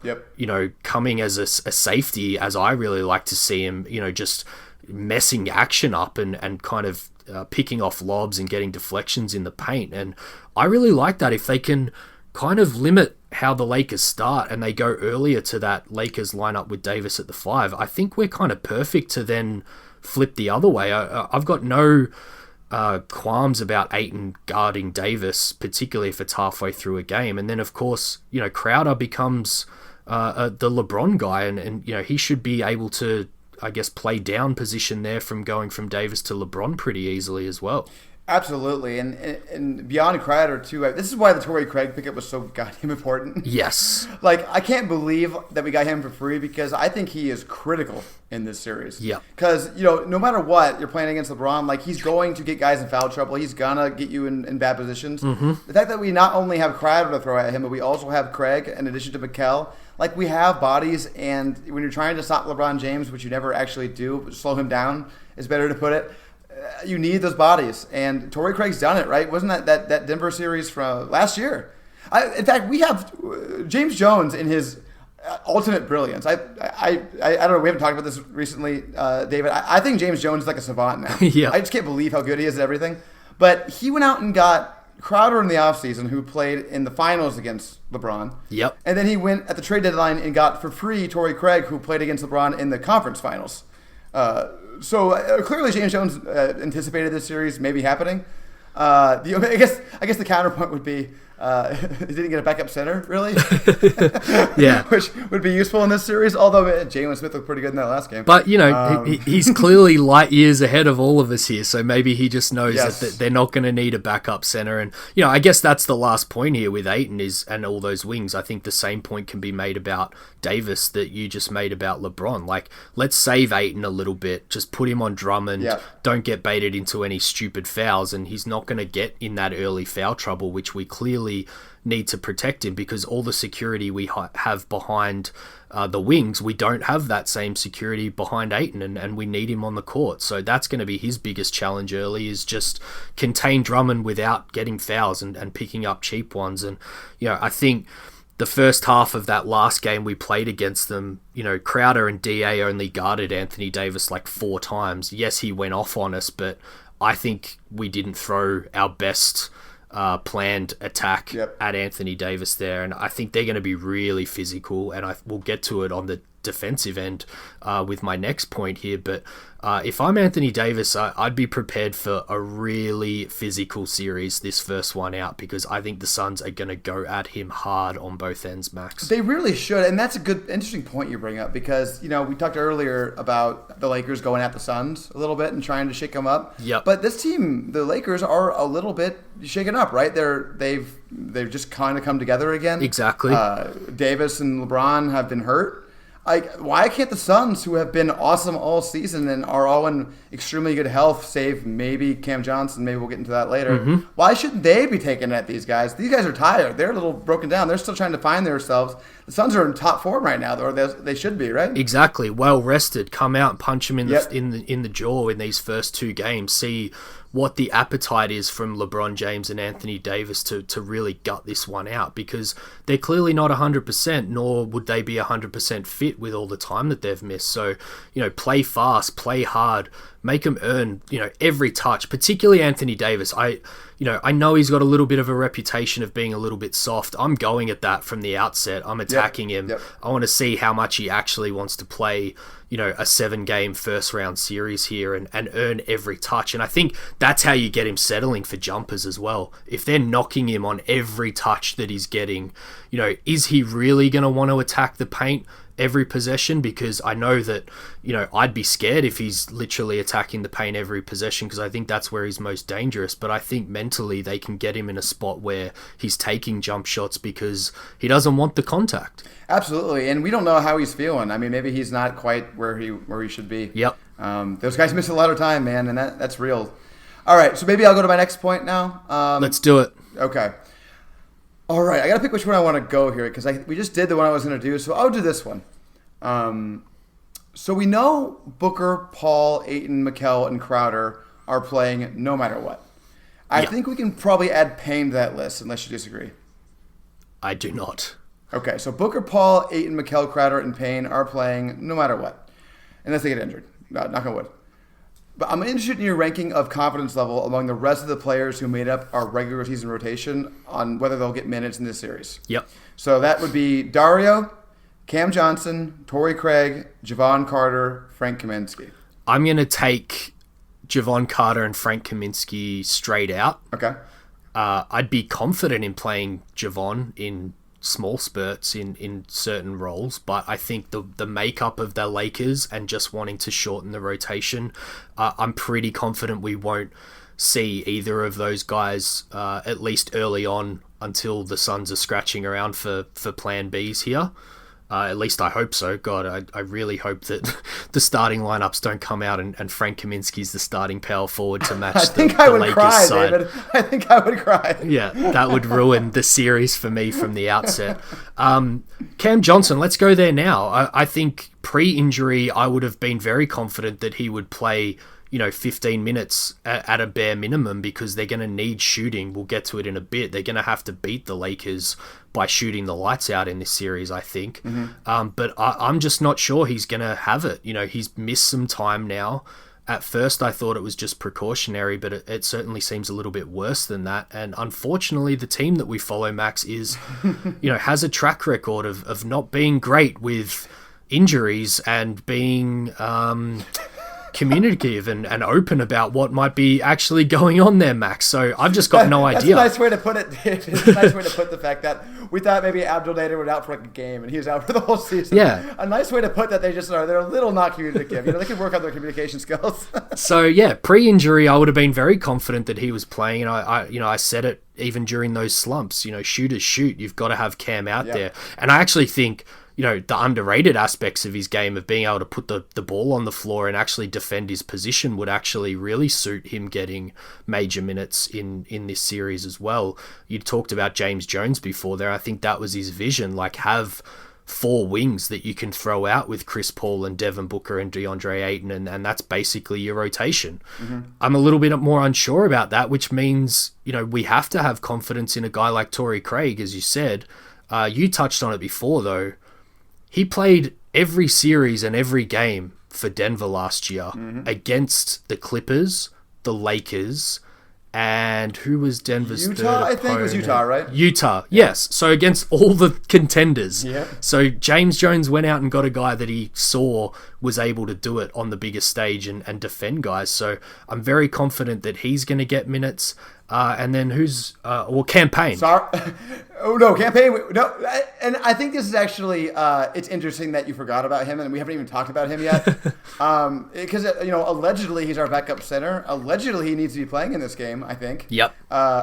coming as a safety, as I really like to see him, just messing action up and kind of picking off lobs and getting deflections in the paint. And I really like that if they can kind of limit how the Lakers start and they go earlier to that Lakers lineup with Davis at the 5. I think we're kind of perfect to then flip the other way. I've got no qualms about Ayton guarding Davis, particularly if it's halfway through a game. And then, of course, Crowder becomes the LeBron guy, and he should be able to, I guess, play down position there from going from Davis to LeBron pretty easily as well. Absolutely. And beyond Crowder, too, this is why the Torrey Craig pickup was so goddamn important. Yes. I can't believe that we got him for free, because I think he is critical in this series. Yeah. Because, no matter what, you're playing against LeBron, he's going to get guys in foul trouble. He's going to get you in bad positions. Mm-hmm. The fact that we not only have Crowder to throw at him, but we also have Craig in addition to Mikal. We have bodies, and when you're trying to stop LeBron James, which you never actually do, slow him down is better to put it, you need those bodies. And Torrey Craig's done it, right? Wasn't that Denver series from last year? In fact, we have James Jones in his ultimate brilliance. I don't know, we haven't talked about this recently, David. I think James Jones is like a savant now. Yeah. I just can't believe how good he is at everything. But he went out and got Crowder in the offseason, who played in the finals against LeBron. Yep. And then he went at the trade deadline and got for free Torrey Craig, who played against LeBron in the conference finals. So clearly James Jones anticipated this series maybe happening. I guess the counterpoint would be he didn't get a backup center, really. Yeah. Which would be useful in this series, although Jalen Smith looked pretty good in that last game. But, he's clearly light years ahead of all of us here, so maybe he just knows that they're not going to need a backup center. And, I guess that's the last point here with Ayton and all those wings. I think the same point can be made about Davis that you just made about LeBron. Let's save Ayton a little bit, just put him on Drummond, don't get baited into any stupid fouls, and he's not not going to get in that early foul trouble, which we clearly need to protect him, because all the security we have behind the wings, we don't have that same security behind Ayton, and we need him on the court. So that's going to be his biggest challenge early, is just contain Drummond without getting fouls and picking up cheap ones. And, I think the first half of that last game we played against them, Crowder and DA only guarded Anthony Davis like 4 times. Yes, he went off on us, but I think we didn't throw our best planned attack at Anthony Davis there, and I think they're going to be really physical, and we'll get to it on the defensive end with my next point here. But if I'm Anthony Davis, I'd be prepared for a really physical series this first one out, because I think the Suns are going to go at him hard on both ends, Max. They really should, and that's a good, interesting point you bring up, because we talked earlier about the Lakers going at the Suns a little bit and trying to shake them up. Yep. But this team, the Lakers, are a little bit shaken up, right? They've just kind of come together again. Exactly. Davis and LeBron have been hurt. Why can't the Suns, who have been awesome all season and are all in extremely good health, save maybe Cam Johnson, maybe we'll get into that later, why shouldn't they be taking at these guys? These guys are tired. They're a little broken down. They're still trying to find themselves. The Suns are in top form right now, or they should be, right? Exactly. Well rested. Come out and punch him in the jaw in these first 2 games. See what the appetite is from LeBron James and Anthony Davis to really gut this one out, because they're clearly not 100%, nor would they be 100% fit with all the time that they've missed. So, play fast, play hard, make them earn, every touch, particularly Anthony Davis. I know he's got a little bit of a reputation of being a little bit soft. I'm going at that from the outset. I'm attacking him. Yep. I want to see how much he actually wants to play, a 7-game first-round series here and earn every touch. And I think that's how you get him settling for jumpers as well. If they're knocking him on every touch that he's getting, is he really going to want to attack the paint every possession? Because I know that, I'd be scared if he's literally attacking the paint every possession, because I think that's where he's most dangerous. But I think mentally they can get him in a spot where he's taking jump shots because he doesn't want the contact. Absolutely, and we don't know how he's feeling. I mean, maybe he's not quite where he should be. Yep. Those guys miss a lot of time, man, and that's real. All right, so maybe I'll go to my next point now. Let's do it. Okay. All right, I got to pick which one I want to go here, because we just did the one I was going to do, so I'll do this one. So we know Booker, Paul, Ayton, Mikal, and Crowder are playing no matter what. I think we can probably add Payne to that list, unless you disagree. I do not. Okay, so Booker, Paul, Ayton, Mikal, Crowder, and Payne are playing no matter what, unless they get injured. Knock on wood. But I'm interested in your ranking of confidence level among the rest of the players who made up our regular season rotation on whether they'll get minutes in this series. Yep. So that would be Dario, Cam Johnson, Torrey Craig, Javon Carter, Frank Kaminsky. I'm going to take Javon Carter and Frank Kaminsky straight out. Okay. I'd be confident in playing Javon in small spurts in certain roles, but I think the makeup of the Lakers and just wanting to shorten the rotation, I'm pretty confident we won't see either of those guys at least early on until the Suns are scratching around for plan Bs here. At least I hope so. God, I really hope that the starting lineups don't come out and Frank Kaminsky's the starting power forward to match the Lakers side. David. I think I would cry. Yeah, that would ruin the series for me from the outset. Cam Johnson, let's go there now. I think pre-injury, I would have been very confident that he would play 15 minutes at a bare minimum, because they're going to need shooting. We'll get to it in a bit. They're going to have to beat the Lakers by shooting the lights out in this series, I think. But I'm just not sure he's going to have it. He's missed some time now. At first, I thought it was just precautionary, but it certainly seems a little bit worse than that. And unfortunately, the team that we follow, Max, is, has a track record of not being great with injuries and being communicative and open about what might be actually going on there, Max. So I've just got no idea. That's a nice way to put it. It's a nice way to put the fact that we thought maybe Abdul Nader was out for like a game and he was out for the whole season. Yeah. A nice way to put that. They're a little not communicative. They can work on their communication skills. So yeah, pre-injury, I would have been very confident that he was playing, and I said it even during those slumps. Shooters shoot. You've got to have Cam out there, and I actually think the underrated aspects of his game of being able to put the ball on the floor and actually defend his position would actually really suit him getting major minutes in this series as well. You talked about James Jones before there. I think that was his vision, like have 4 wings that you can throw out with Chris Paul and Devin Booker and DeAndre Ayton, and that's basically your rotation. I'm a little bit more unsure about that, which means, we have to have confidence in a guy like Torrey Craig, as you said. You touched on it before, though. He played every series and every game for Denver last year against the Clippers, the Lakers, and who was Denver's third opponent? I think it was Utah, right? Utah, yes. So against all the contenders. Yeah. So James Jones went out and got a guy that he saw was able to do it on the biggest stage and defend guys. So I'm very confident that he's going to get minutes. And then who's Campaign? Sorry. Oh no, Campaign. No, and I think this is actually it's interesting that you forgot about him, and we haven't even talked about him yet. Because allegedly he's our backup center. Allegedly he needs to be playing in this game. I think. Yep.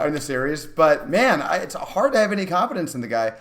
In the series, but man, it's hard to have any confidence in the guy.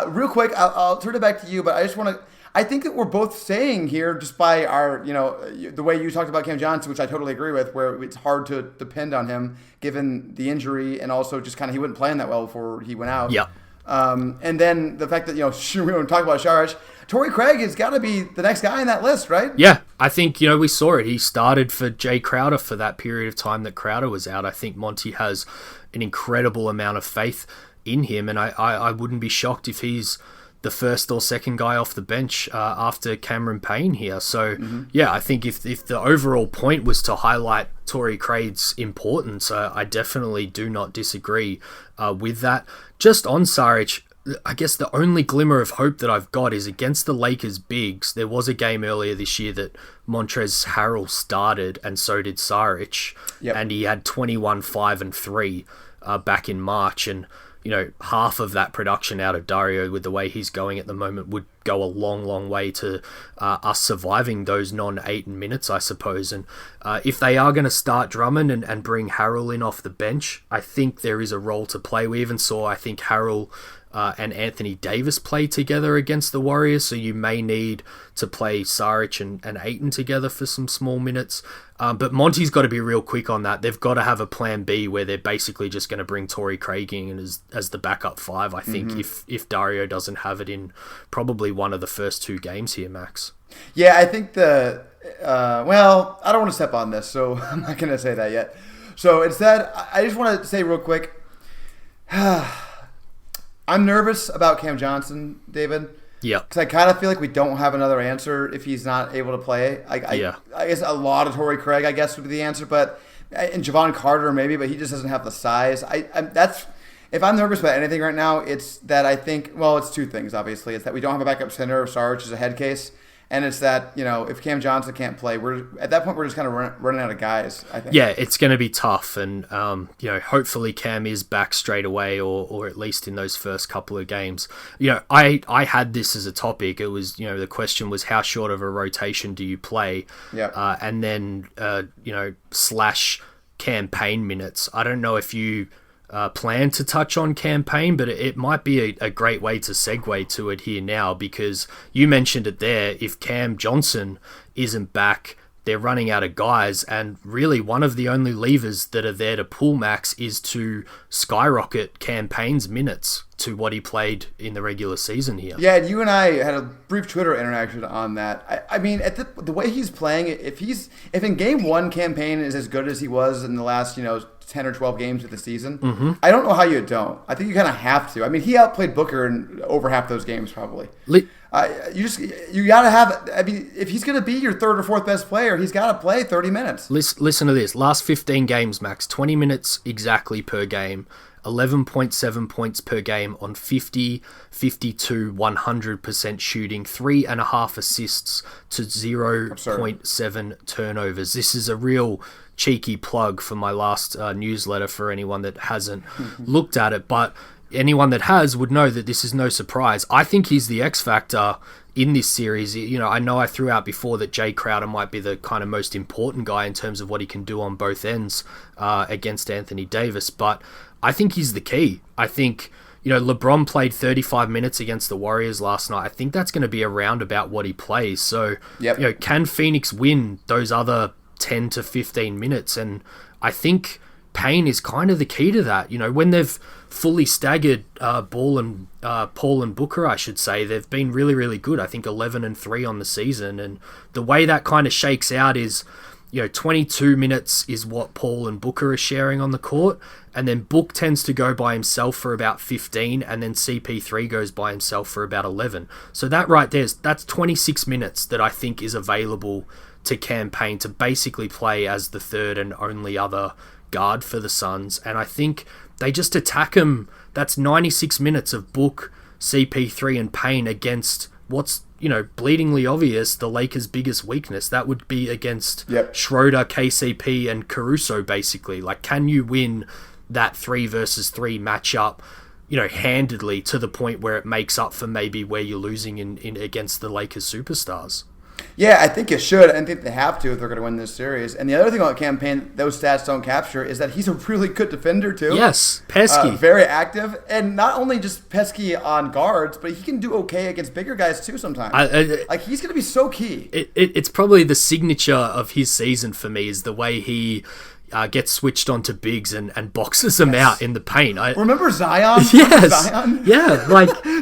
Real quick, I'll turn it back to you, but I just want to. I think that we're both saying here, just by our, the way you talked about Cam Johnson, which I totally agree with, where it's hard to depend on him given the injury and also just kind of he wasn't playing that well before he went out. Yeah. And then the fact that, we don't talk about Saric. Torrey Craig has got to be the next guy in that list, right? Yeah, I think, we saw it. He started for Jay Crowder for that period of time that Crowder was out. I think Monty has an incredible amount of faith in him, and I wouldn't be shocked if he's the first or second guy off the bench after Cameron Payne here. So, yeah, I think if the overall point was to highlight Torrey Craig's importance, I definitely do not disagree with that. Just on Saric, I guess the only glimmer of hope that I've got is against the Lakers bigs. There was a game earlier this year that Montrezl Harrell started, and so did Saric. Yep. And he had 21, 5, and 3 back in March. And half of that production out of Dario with the way he's going at the moment would go a long, long way to us surviving those non-Ayton minutes, I suppose. And if they are going to start Drummond and bring Harrell in off the bench, I think there is a role to play. We even saw, I think, Harrell and Anthony Davis play together against the Warriors, so you may need to play Saric and Ayton together for some small minutes. But Monty's got to be real quick on that. They've got to have a plan B where they're basically just going to bring Torrey Craig in as the backup 5, I think, if Dario doesn't have it in probably one of the first 2 games here, Max. Yeah, I think I don't want to step on this, so I'm not going to say that yet. So instead, I just want to say real quick, I'm nervous about Cam Johnson, David. Yeah. Because I kind of feel like we don't have another answer if he's not able to play. I guess a lot of Torrey Craig, I guess, would be the answer. And Javon Carter maybe, but he just doesn't have the size. If I'm nervous about anything right now, it's that I think, it's 2 things, obviously. It's that we don't have a backup center. Saric is a head case. And it's that, if Cam Johnson can't play, at that point we're just kind of running out of guys, I think. Yeah, it's going to be tough. And, hopefully Cam is back straight away or at least in those first couple of games. I had this as a topic. It was, the question was how short of a rotation do you play? Yeah. And then, slash campaign minutes. I don't know if you plan to touch on campaign, but it might be a great way to segue to it here now, because you mentioned it there. If Cam Johnson isn't back, they're running out of guys, and really one of the only levers that are there to pull Max is to skyrocket Campaign's minutes to what he played in the regular season here. Yeah, you and I had a brief Twitter interaction on that. I mean, at the way he's playing, if in game 1 Campaign is as good as he was in the last 10 or 12 games of the season, I don't know how you don't. I think you kind of have to. I mean, he outplayed Booker in over half those games probably. You got to have. I mean, if he's going to be your 3rd or 4th best player, he's got to play 30 minutes. Listen to this. Last 15 games, Max, 20 minutes exactly per game, 11.7 points per game on 50, 52, 100% shooting, 3.5 assists to 0.7 turnovers. This is a real cheeky plug for my last newsletter for anyone that hasn't looked at it, but anyone that has would know that this is no surprise. I think he's the X factor in this series. I know I threw out before that Jay Crowder might be the kind of most important guy in terms of what he can do on both ends against Anthony Davis, but I think he's the key. I think, LeBron played 35 minutes against the Warriors last night. I think that's going to be around about what he plays. So, can Phoenix win those other 10 to 15 minutes? And I think Payne is kind of the key to that. When they've fully staggered Paul and Booker, I should say, they've been really, really good. I think 11-3 on the season. And the way that kind of shakes out is, 22 minutes is what Paul and Booker are sharing on the court, and then Book tends to go by himself for about 15, and then CP3 goes by himself for about 11. So that right there, that's 26 minutes that I think is available to Cam Payne to basically play as the third and only other guard for the Suns. And I think they just attack him. That's 96 minutes of Book, CP3 and Payne against what's bleedingly obvious, the Lakers' biggest weakness. That would be against Schroeder, KCP, and Caruso, basically. Like, can you win that 3 versus 3 matchup, handedly to the point where it makes up for maybe where you're losing in against the Lakers' superstars? Yeah, I think it should. I think they have to if they're going to win this series. And the other thing about Cam Payne those stats don't capture is that he's a really good defender, too. Yes, pesky. Very active. And not only just pesky on guards, but he can do okay against bigger guys, too, sometimes. He's going to be so key. It's probably the signature of his season for me is the way he gets switched onto bigs and boxes them out in the paint. Remember Zion? Yes. Zion? Yeah.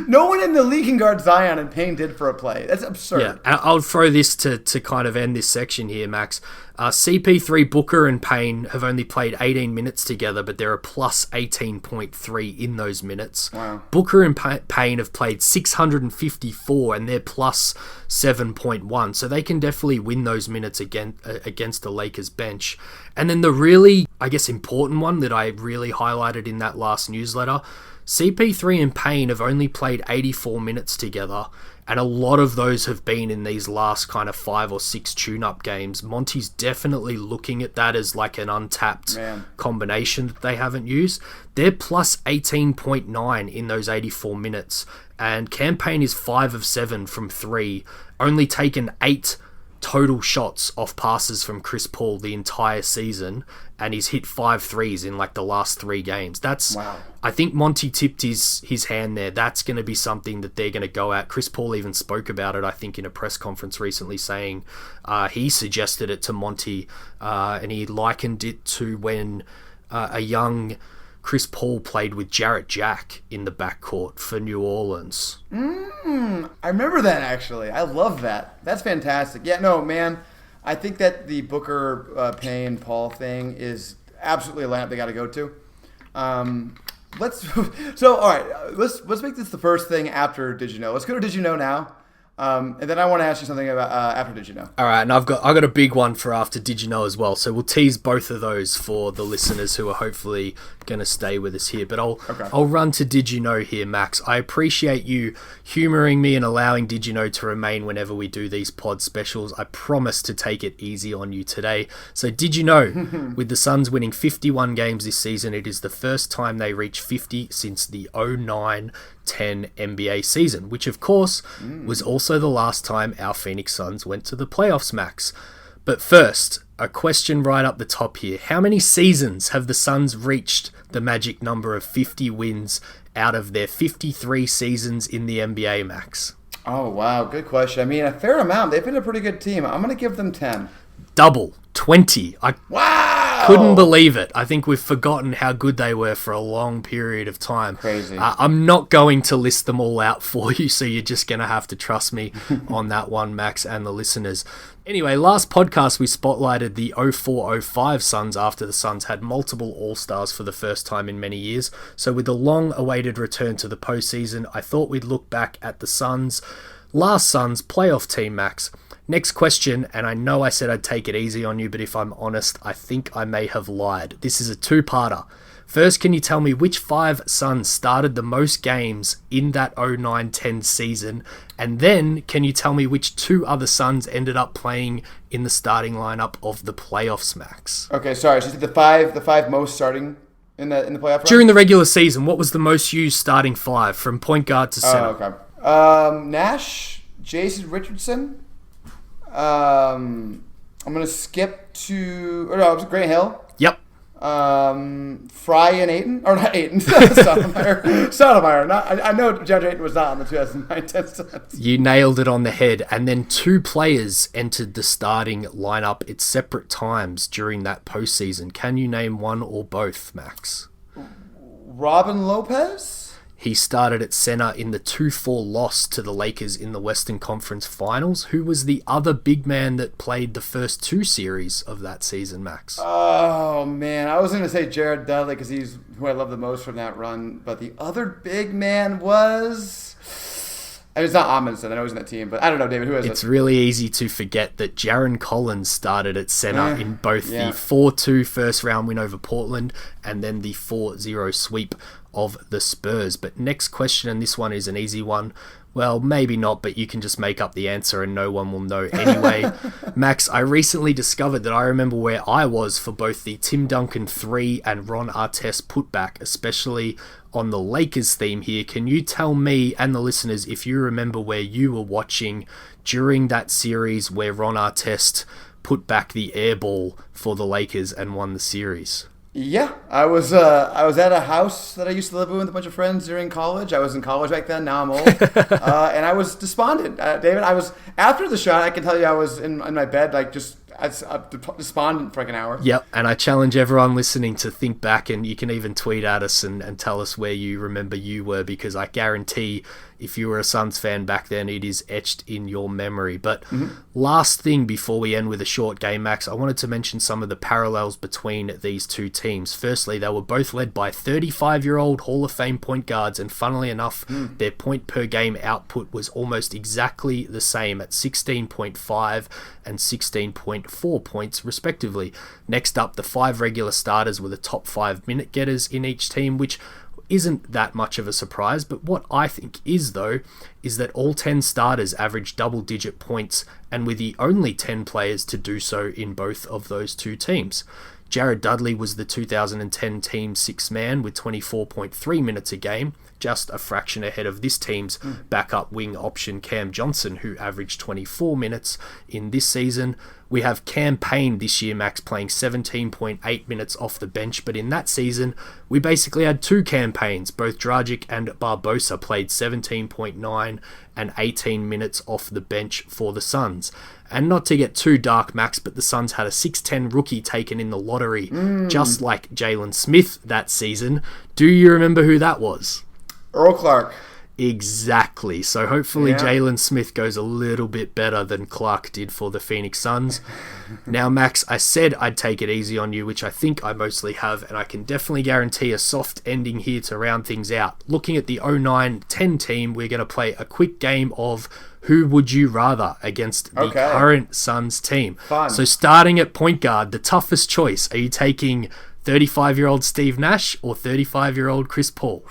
No one in the league can guard Zion, and Payne did for a play. That's absurd. Yeah. I'll throw this to kind of end this section here, Max. CP3, Booker, and Payne have only played 18 minutes together, but they're a plus 18.3 in those minutes. Wow. Booker and Payne have played 654, and they're plus 7.1. So they can definitely win those minutes against the Lakers bench. And then the really, I guess, important one that I really highlighted in that last newsletter, CP3 and Payne have only played 84 minutes together, and a lot of those have been in these last kind of 5 or 6 tune-up games. Monty's definitely looking at that as like an untapped combination that they haven't used. They're plus 18.9 in those 84 minutes, and Cam Payne is 5 of 7 from 3, only taken 8 total shots off passes from Chris Paul the entire season, and he's hit 5 threes in like the last 3 games. That's wow. I think Monty tipped his hand there. That's going to be something that they're going to go at. Chris Paul even spoke about it, I think, in a press conference recently, saying he suggested it to Monty, and he likened it to when a young Chris Paul played with Jarrett Jack in the backcourt for New Orleans. I remember that, actually. I love that. That's fantastic. Yeah, no, man, I think that the Booker, Payne, Paul thing is absolutely a lineup they got to go to. Let's make this the first thing after Did You Know. Let's go to Did You Know now. And then I want to ask you something about after Did You Know. All right, and I've got a big one for after Did You Know as well. So we'll tease both of those for the listeners who are hopefully going to stay with us here. But I'll run to Did You Know here, Max. I appreciate you humouring me and allowing Did You Know to remain whenever we do these pod specials. I promise to take it easy on you today. So Did You Know, with the Suns winning 51 games this season, it is the first time they reached 50 since the 09-10 NBA season, which of course was also the last time our Phoenix Suns went to the playoffs, Max. But first, a question right up the top here. How many seasons have the Suns reached the magic number of 50 wins out of their 53 seasons in the NBA, Max? Oh, wow. Good question. I mean, a fair amount. They've been a pretty good team. I'm going to give them 10. Double. 20. Wow! Couldn't believe it. I think we've forgotten how good they were for a long period of time. Crazy. I'm not going to list them all out for you, so you're just going to have to trust me on that one, Max, and the listeners. Anyway, last podcast we spotlighted the 04-05 Suns after the Suns had multiple All-Stars for the first time in many years. So with the long-awaited return to the postseason, I thought we'd look back at the Suns' last Suns playoff team, Max. Next question, and I know I said I'd take it easy on you, but if I'm honest, I think I may have lied. This is a two-parter. First, can you tell me which 5 Suns started the most games in that 09-10 season? And then, can you tell me which 2 other Suns ended up playing in the starting lineup of the playoffs, Max? Okay, sorry. So the five most starting in the playoff run? During the regular season, what was the most used starting 5 from point guard to center? Oh, okay. Nash, Jason Richardson. I'm going to skip to... it was Grant Hill. Yep. Fry and Ayton, or not Ayton, Stoudemire. I know Judge Ayton was not on the 2009-10 Suns. You nailed it on the head. And then 2 players entered the starting lineup at separate times during that postseason. Can you name one or both, Max? Robin Lopez? He started at center in the 2-4 loss to the Lakers in the Western Conference Finals. Who was the other big man that played the first 2 series of that season, Max? Oh, man. I was going to say Jared Dudley because he's who I love the most from that run. But the other big man was... I mean, it's not Amundsen. I know he's in that team. But I don't know, David. Who is it? It's really easy to forget that Jaren Collins started at center in both the 4-2 first round win over Portland and then the 4-0 sweep of the Spurs. But next question, and this one is an easy one. Well, maybe not, but you can just make up the answer and no one will know anyway. Max, I recently discovered that I remember where I was for both the Tim Duncan 3 and Ron Artest putback, especially on the Lakers theme here. Can you tell me and the listeners if you remember where you were watching during that series where Ron Artest put back the air ball for the Lakers and won the series? Yeah, I was at a house that I used to live with a bunch of friends during college. I was in college back then. Now I'm old, and I was despondent. David, I was after the shot. I can tell you, I was in my bed, like just despondent for like an hour. Yep, and I challenge everyone listening to think back, and you can even tweet at us and tell us where you remember you were, because I guarantee if you were a Suns fan back then, it is etched in your memory. But last thing before we end with a short game, Max, I wanted to mention some of the parallels between these 2 teams. Firstly, they were both led by 35-year-old Hall of Fame point guards, and funnily enough, their point per game output was almost exactly the same at 16.5 and 16.4 points respectively. Next up, the 5 regular starters were the top 5 minute getters in each team, which isn't that much of a surprise, but what I think is, though, is that all 10 starters averaged double-digit points and were the only 10 players to do so in both of those 2 teams. Jared Dudley was the 2010 team 6th man with 24.3 minutes a game, just a fraction ahead of this team's backup wing option Cam Johnson, who averaged 24 minutes in this season. We have Cam Payne this year, Max, playing 17.8 minutes off the bench, but in that season, we basically had 2 campaigns. Both Dragic and Barbosa played 17.9 and 18 minutes off the bench for the Suns. And not to get too dark, Max, but the Suns had a 6'10 rookie taken in the lottery, just like Jalen Smith that season. Do you remember who that was? Earl Clark. Exactly. So hopefully Jalen Smith goes a little bit better than Clark did for the Phoenix Suns. Now, Max, I said I'd take it easy on you, which I think I mostly have, and I can definitely guarantee a soft ending here to round things out. Looking at the 09-10 team, we're going to play a quick game of Who Would You Rather against the current Suns team. Fun. So starting at point guard, the toughest choice. Are you taking 35-year-old Steve Nash or 35-year-old Chris Paul?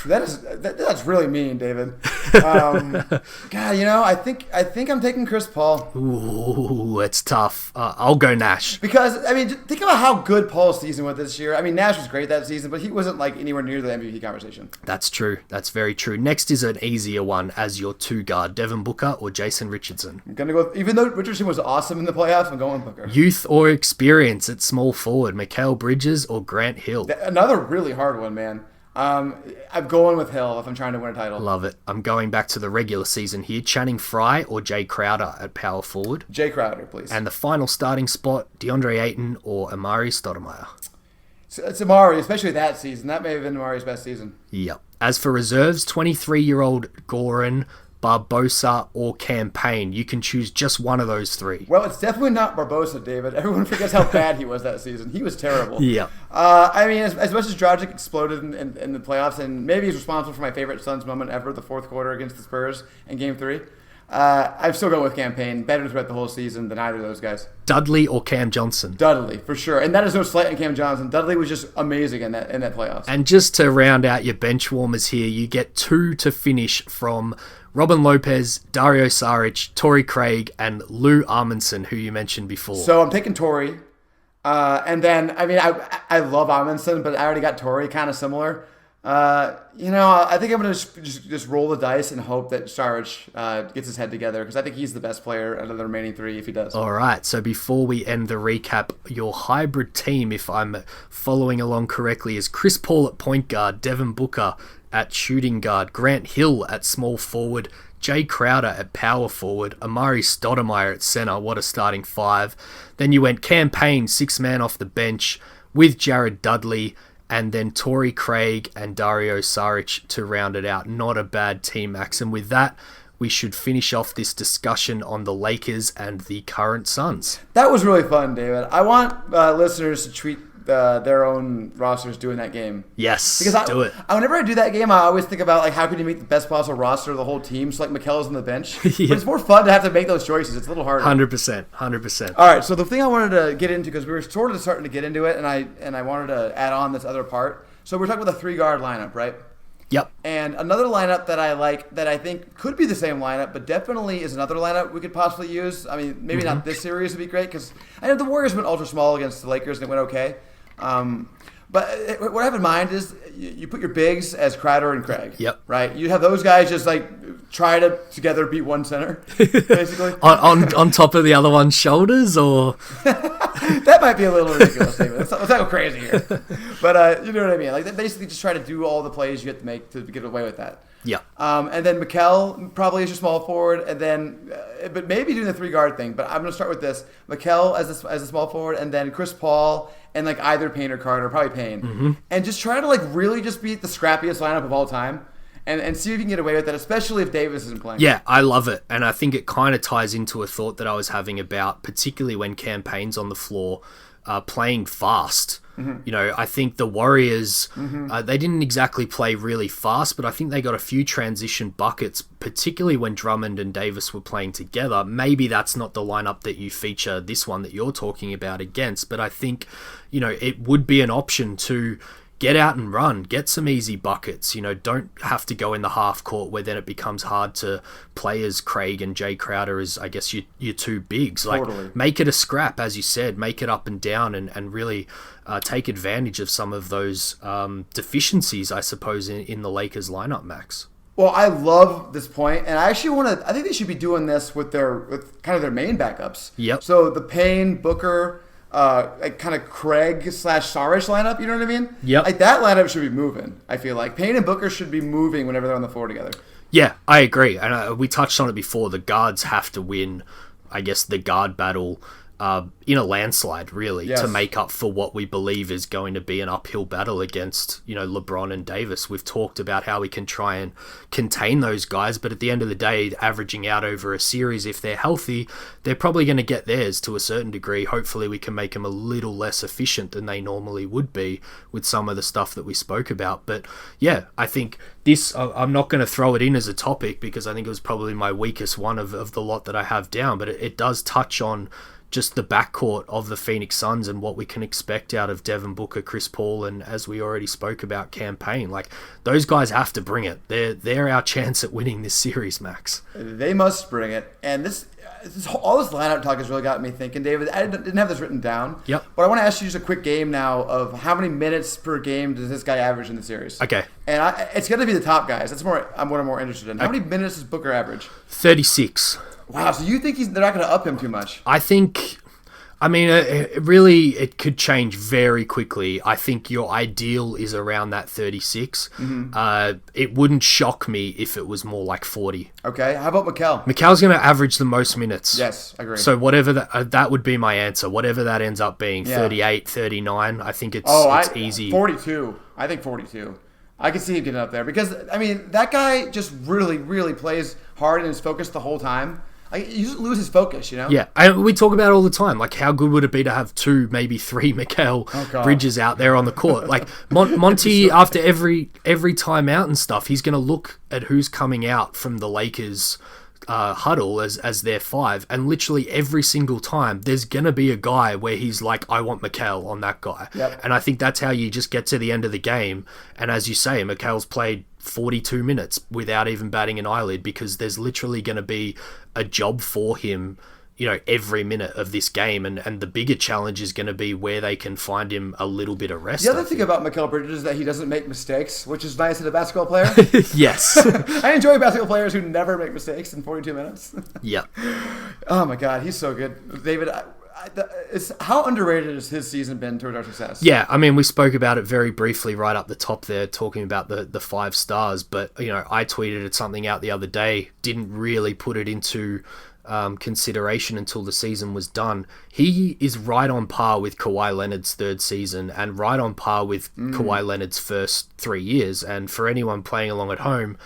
That's really mean, David. God, I think I'm taking Chris Paul. Ooh, it's tough. I'll go Nash. Because, I mean, think about how good Paul's season was this year. I mean, Nash was great that season, but he wasn't like anywhere near the MVP conversation. That's true. That's very true. Next is an easier one as your 2 guard, Devin Booker or Jason Richardson. I'm gonna go. Even though Richardson was awesome in the playoffs, I'm going with Booker. Youth or experience at small forward, Mikal Bridges or Grant Hill. Another really hard one, man. I'm going with Hill if I'm trying to win a title. Love it. I'm going back to the regular season here. Channing Frye or Jay Crowder at power forward. Jay Crowder, please. And the final starting spot, DeAndre Ayton or Amari Stoudemire. It's Amari, especially that season. That may have been Amari's best season. Yep. As for reserves, 23-year-old Goran, Barbosa or Cam Payne. You can choose just one of those 3. Well, it's definitely not Barbosa, David. Everyone forgets how bad he was that season. He was terrible. Yeah. I mean, as much as Dragic exploded in the playoffs, and maybe he's responsible for my favorite Suns moment ever, the 4th quarter against the Spurs in Game 3, I've still gone with Cam Payne. Better throughout the whole season than either of those guys. Dudley or Cam Johnson? Dudley, for sure. And that is no slight on Cam Johnson. Dudley was just amazing in that playoffs. And just to round out your bench warmers here, you get 2 to finish from Robin Lopez, Dario Saric, Torrey Craig, and Lou Amundsen, who you mentioned before. So I'm taking Torrey. And then, I mean, I love Amundsen, but I already got Torrey, kind of similar. I think I'm going to just roll the dice and hope that Saric gets his head together because I think he's the best player out of the remaining three if he does. All right, so before we end the recap, your hybrid team, if I'm following along correctly, is Chris Paul at point guard, Devin Booker at shooting guard, Grant Hill at small forward, Jay Crowder at power forward, Amari Stoudemire at center. What a starting five. Then you went Cam Payne, 6-man off the bench with Jared Dudley, and then Torrey Craig and Dario Saric to round it out. Not a bad team, Max. And with that, we should finish off this discussion on the Lakers and the current Suns. That was really fun, David. I want listeners to tweet their own rosters doing that game. Yes, because do it. Whenever I do that game, I always think about how can you make the best possible roster of the whole team. So Mikel's on the bench, Yeah. But it's more fun to have to make those choices. It's a little harder. 100%. All right, so the thing I wanted to get into because we were sort of starting to get into it, and I wanted to add on this other part. So we're talking about the 3-guard lineup, right? Yep. And another lineup that I like that I think could be the same lineup, but definitely is another lineup we could possibly use. I mean, maybe not this series would be great because I know the Warriors went ultra small against the Lakers and it went okay. But what I have in mind is you put your bigs as Crowder and Craig. Yep. Right? You have those guys just try to together beat one center, basically. on top of the other one's shoulders, or that might be a little ridiculous. Let's not go crazy here. But you know what I mean? They basically just try to do all the plays you have to make to get away with that. yeah. And then Mikel probably is your small forward, and then, but maybe doing the 3-guard thing. But I'm going to start with this: Mikel as a small forward, and then Chris Paul and either Payne or Carter, probably Payne, and just try to really just beat the scrappiest lineup of all time, and see if you can get away with that, especially if Davis isn't playing. Yeah, I love it, and I think it kind of ties into a thought that I was having about, particularly when Cam Payne's on the floor, playing fast. I think the Warriors, they didn't exactly play really fast, but I think they got a few transition buckets, particularly when Drummond and Davis were playing together. Maybe that's not the lineup that you feature this one that you're talking about against, but I think, it would be an option to get out and run, get some easy buckets, don't have to go in the half court where then it becomes hard to play as Craig and Jay Crowder as, I guess, your two bigs. Totally. Make it a scrap, as you said, make it up and down and really take advantage of some of those deficiencies, I suppose, in the Lakers lineup, Max. Well, I love this point, and I think they should be doing this with kind of their main backups. Yep. So the Payne, Booker, kind of Craig / Saric lineup, you know what I mean? Yep. That lineup should be moving, I feel like. Payne and Booker should be moving whenever they're on the floor together. Yeah, I agree. And we touched on it before. The guards have to win, I guess, the guard battle in a landslide, really, Yes. to make up for what we believe is going to be an uphill battle against, LeBron and Davis. We've talked about how we can try and contain those guys, but at the end of the day, averaging out over a series, if they're healthy, they're probably going to get theirs to a certain degree. Hopefully we can make them a little less efficient than they normally would be with some of the stuff that we spoke about. But yeah, I think this, I'm not going to throw it in as a topic because I think it was probably my weakest one of the lot that I have down, but it does touch on just the backcourt of the Phoenix Suns and what we can expect out of Devin Booker, Chris Paul, and as we already spoke about, Cam Payne. Those guys have to bring it. They're our chance at winning this series, Max. They must bring it. And all this lineup talk has really got me thinking, David. I didn't have this written down. Yep. But I want to ask you just a quick game now of how many minutes per game does this guy average in the series? Okay. And it's going to be the top guys. That's what I'm more interested in. How many minutes does Booker average? 36. Wow, so you think they're not going to up him too much? I think, it could change very quickly. I think your ideal is around that 36. It wouldn't shock me if it was more like 40. Okay, how about Mikel? Mikel's going to average the most minutes. Yes, I agree. So whatever that would be my answer. Whatever that ends up being, 38, 39, I think it's easy. 42. I think 42. I can see him getting up there because, that guy just really, really plays hard and is focused the whole time. You just lose his focus, Yeah, and we talk about it all the time. How good would it be to have 2, maybe 3 Mikel Bridges out there on the court? Monty, after every timeout and stuff, he's going to look at who's coming out from the Lakers huddle as their 5, and literally every single time there's going to be a guy where he's like, I want Mikel on that guy. Yep. And I think that's how you just get to the end of the game. And as you say, Mikel's played 42 minutes without even batting an eyelid because there's literally going to be a job for him every minute of this game, and the bigger challenge is going to be where they can find him a little bit of rest. The other thing about Mikal Bridges is that he doesn't make mistakes, which is nice as a basketball player. Yes. I enjoy basketball players who never make mistakes in 42 minutes. Yep. Oh my God, he's so good. David, how underrated has his season been towards our success? Yeah, I mean, we spoke about it very briefly right up the top there, talking about the 5 stars, but, I tweeted something out the other day, didn't really put it into consideration until the season was done. He is right on par with Kawhi Leonard's 3rd season and right on par with Kawhi Leonard's first 3 years. And for anyone playing along at home,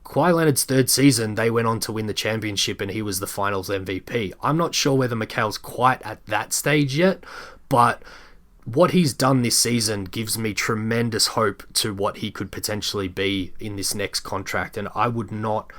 Kawhi Leonard's 3rd season, they went on to win the championship and he was the finals MVP. I'm not sure whether Mikal's quite at that stage yet, but what he's done this season gives me tremendous hope to what he could potentially be in this next contract. And I would not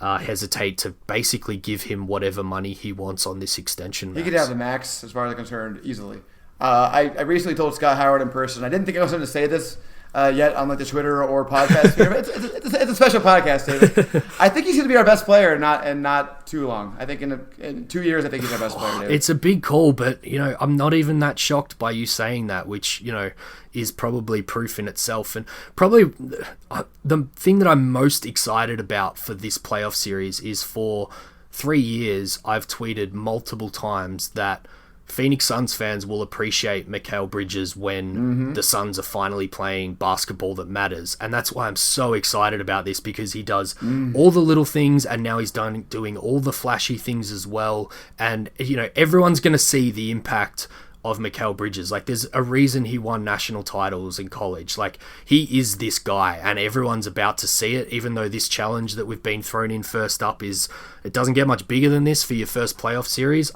hesitate to basically give him whatever money he wants on this extension. He could have the max, as far as I'm concerned, easily. I recently told Scott Howard in person, I didn't think I was going to say this yet on the Twitter or podcast here, but it's a special podcast, David. I think he's going to be our best player, not too long. I think in 2 years, I think he's our best player, David. It's a big call, but I'm not even that shocked by you saying that, which is probably proof in itself. And probably the thing that I'm most excited about for this playoff series is for 3 years, I've tweeted multiple times that Phoenix Suns fans will appreciate Mikal Bridges when the Suns are finally playing basketball that matters. And that's why I'm so excited about this, because he does all the little things and now he's doing all the flashy things as well. And, everyone's going to see the impact of Mikal Bridges. Like, there's a reason he won national titles in college. Like, he is this guy and everyone's about to see it, even though this challenge that we've been thrown in first up it doesn't get much bigger than this for your first playoff series.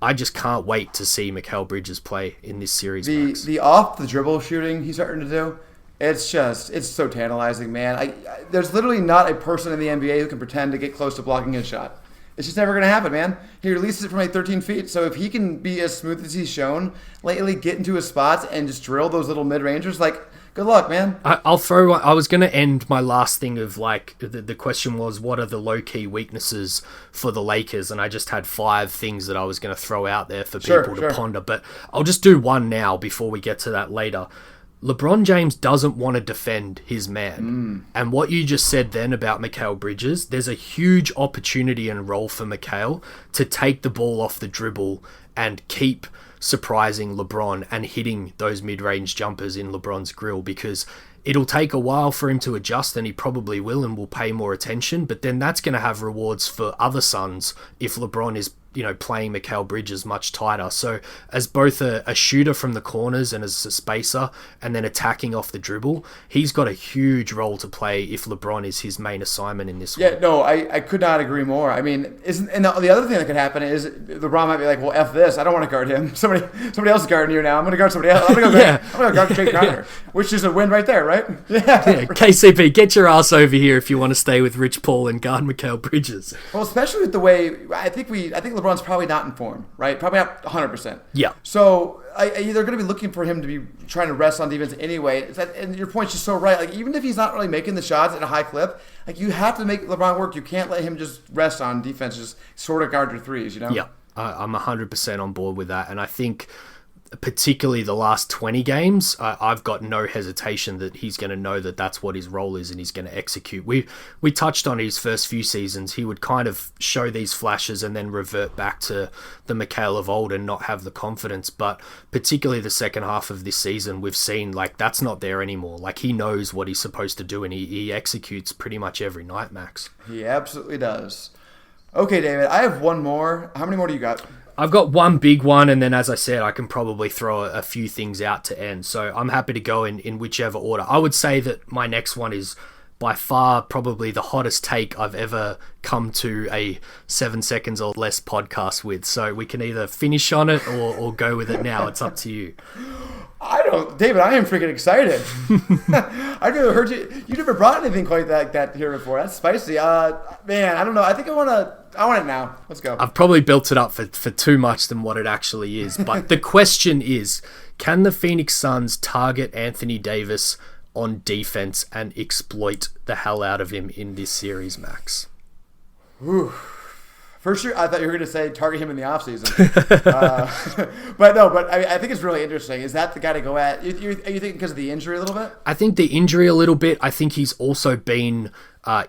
I just can't wait to see Mikal Bridges play in this series. The off the dribble shooting he's starting to do, it's so tantalizing, man. There's literally not a person in the NBA who can pretend to get close to blocking his shot. It's just never going to happen, man. He releases it from 13 feet, so if he can be as smooth as he's shown lately, get into his spots and just drill those little mid-rangers, good luck, man. I'll throw one. I was going to end my last thing of the question was, what are the low-key weaknesses for the Lakers? And I just had 5 things that I was going to throw out there for people to ponder. But I'll just do one now before we get to that later. LeBron James doesn't want to defend his man. And what you just said then about Mikal Bridges, there's a huge opportunity and role for Mikal to take the ball off the dribble and keep surprising LeBron and hitting those mid-range jumpers in LeBron's grill, because it'll take a while for him to adjust, and he probably will and will pay more attention, but then that's going to have rewards for other Suns if LeBron is playing Mikal Bridges much tighter. So as both a shooter from the corners and as a spacer and then attacking off the dribble, he's got a huge role to play if LeBron is his main assignment in this one. Yeah, no, I could not agree more. I mean, and the other thing that could happen is LeBron might be like, well, F this. I don't want to guard him. Somebody else is guarding you now. I'm going to guard somebody else. I'm going to guard Jake Crowder, which is a win right there, right? Yeah, KCP, get your ass over here if you want to stay with Rich Paul and guard Mikal Bridges. Well, especially with the way I think LeBron's probably not in form, right? Probably not 100%. Yeah. So they're going to be looking for him to be trying to rest on defense anyway. And your point's just so right. Even if he's not really making the shots at a high clip, you have to make LeBron work. You can't let him just rest on defense, just sort of guard your threes, Yeah, I'm 100% on board with that. And I think particularly the last 20 games, I've got no hesitation that he's going to know that that's what his role is and he's going to execute. We touched on his first few seasons. He would kind of show these flashes and then revert back to the Mikal of old and not have the confidence. But particularly the second half of this season, we've seen that's not there anymore. He knows what he's supposed to do and he executes pretty much every night, Max. He absolutely does. Okay, David, I have one more. How many more do you got? I've got one big one, and then, as I said, I can probably throw a few things out to end. So I'm happy to go in whichever order. I would say that my next one is by far probably the hottest take I've ever come to a 7 seconds or less podcast with. So we can either finish on it or go with it now. It's up to you. David, I am freaking excited. I've never heard you never brought anything quite like that here before. That's spicy. Man, I don't know. I think I want it now. Let's go. I've probably built it up for too much than what it actually is. But the question is, can the Phoenix Suns target Anthony Davis on defense and exploit the hell out of him in this series, Max? For sure, I thought you were going to say target him in the offseason. But I think it's really interesting. Is that the guy to go at? Are you thinking because of the injury a little bit? I think the injury a little bit. I think he's also been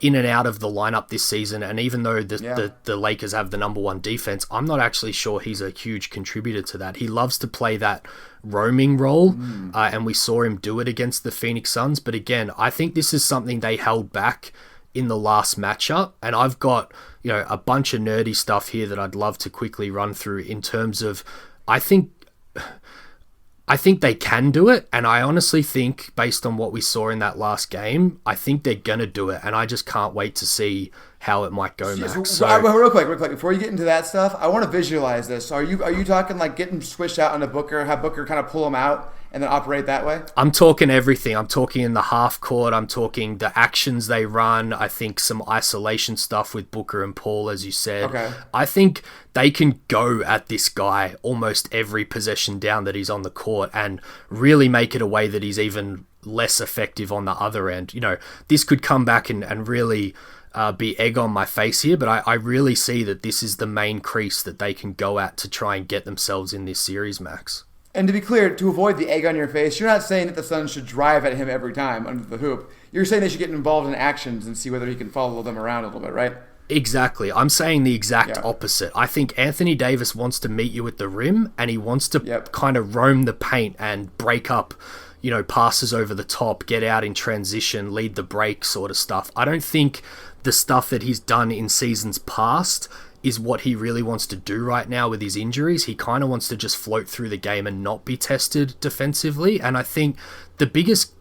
in and out of the lineup this season. And even though the Lakers have the number one defense, I'm not actually sure he's a huge contributor to that. He loves to play that roaming role, and we saw him do it against the Phoenix Suns. But again, I think this is something they held back in the last matchup, and I've got a bunch of nerdy stuff here that I'd love to quickly run through in terms of I think they can do it, and I honestly think based on what we saw in that last game, I think they're gonna do it, and I just can't wait to see how it might go, Max. So, real quick, before you get into that stuff, I want to visualize this. So are you talking like getting squished out onto Booker, have Booker kind of pull him out, and then operate that way? I'm talking everything. I'm talking in the half court. I'm talking the actions they run. I think some isolation stuff with Booker and Paul, as you said. Okay. I think they can go at this guy almost every possession down that he's on the court and really make it a way that he's even less effective on the other end. This could come back and really be egg on my face here, but I really see that this is the main crease that they can go at to try and get themselves in this series, Max. And to be clear, to avoid the egg on your face, you're not saying that the Suns should drive at him every time under the hoop. You're saying they should get involved in actions and see whether he can follow them around a little bit, right? Exactly. I'm saying the exact opposite. I think Anthony Davis wants to meet you at the rim, and he wants to kind of roam the paint and break up, passes over the top, get out in transition, lead the break sort of stuff. I don't think the stuff that he's done in seasons past is what he really wants to do right now with his injuries. He kind of wants to just float through the game and not be tested defensively. And I think the biggest,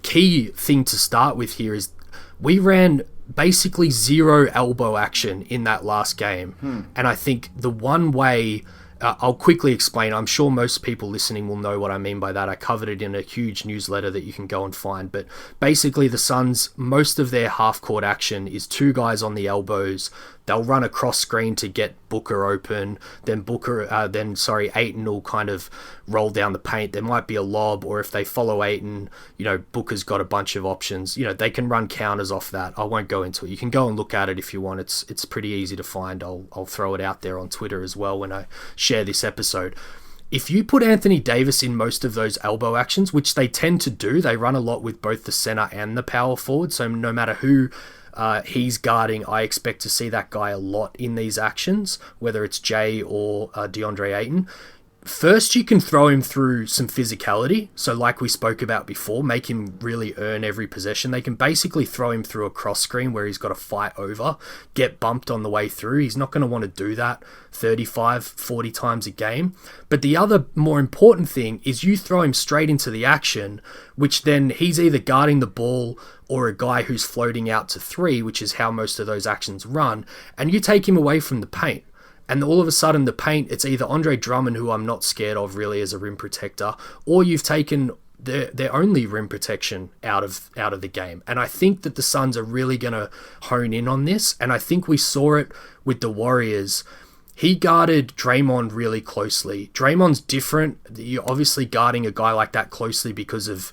key thing to start with here is we ran basically zero elbow action in that last game. And I think the one way... I'll quickly explain. I'm sure most people listening will know what I mean by that. I covered it in a huge newsletter that you can go and find. But basically, the Suns, most of their half-court action is two guys on the elbows. They'll run a cross screen to get Booker open. Then Ayton will kind of roll down the paint. There might be a lob, or if they follow Ayton, Booker's got a bunch of options. They can run counters off that. I won't go into it. You can go and look at it if you want. It's pretty easy to find. I'll throw it out there on Twitter as well when I share this episode. If you put Anthony Davis in most of those elbow actions, which they tend to do, they run a lot with both the center and the power forward. So no matter who he's guarding, I expect to see that guy a lot in these actions, whether it's Jay or DeAndre Ayton. First, you can throw him through some physicality. So like we spoke about before, make him really earn every possession. They can basically throw him through a cross screen where he's got to fight over, get bumped on the way through. He's not going to want to do that 35, 40 times a game. But the other more important thing is you throw him straight into the action, which then he's either guarding the ball or a guy who's floating out to three, which is how most of those actions run, and you take him away from the paint. And all of a sudden, the paint, it's either Andre Drummond, who I'm not scared of really as a rim protector, or you've taken their only rim protection out of the game. And I think that the Suns are really going to hone in on this. And I think we saw it with the Warriors. He guarded Draymond really closely. Draymond's different. You're obviously guarding a guy like that closely because of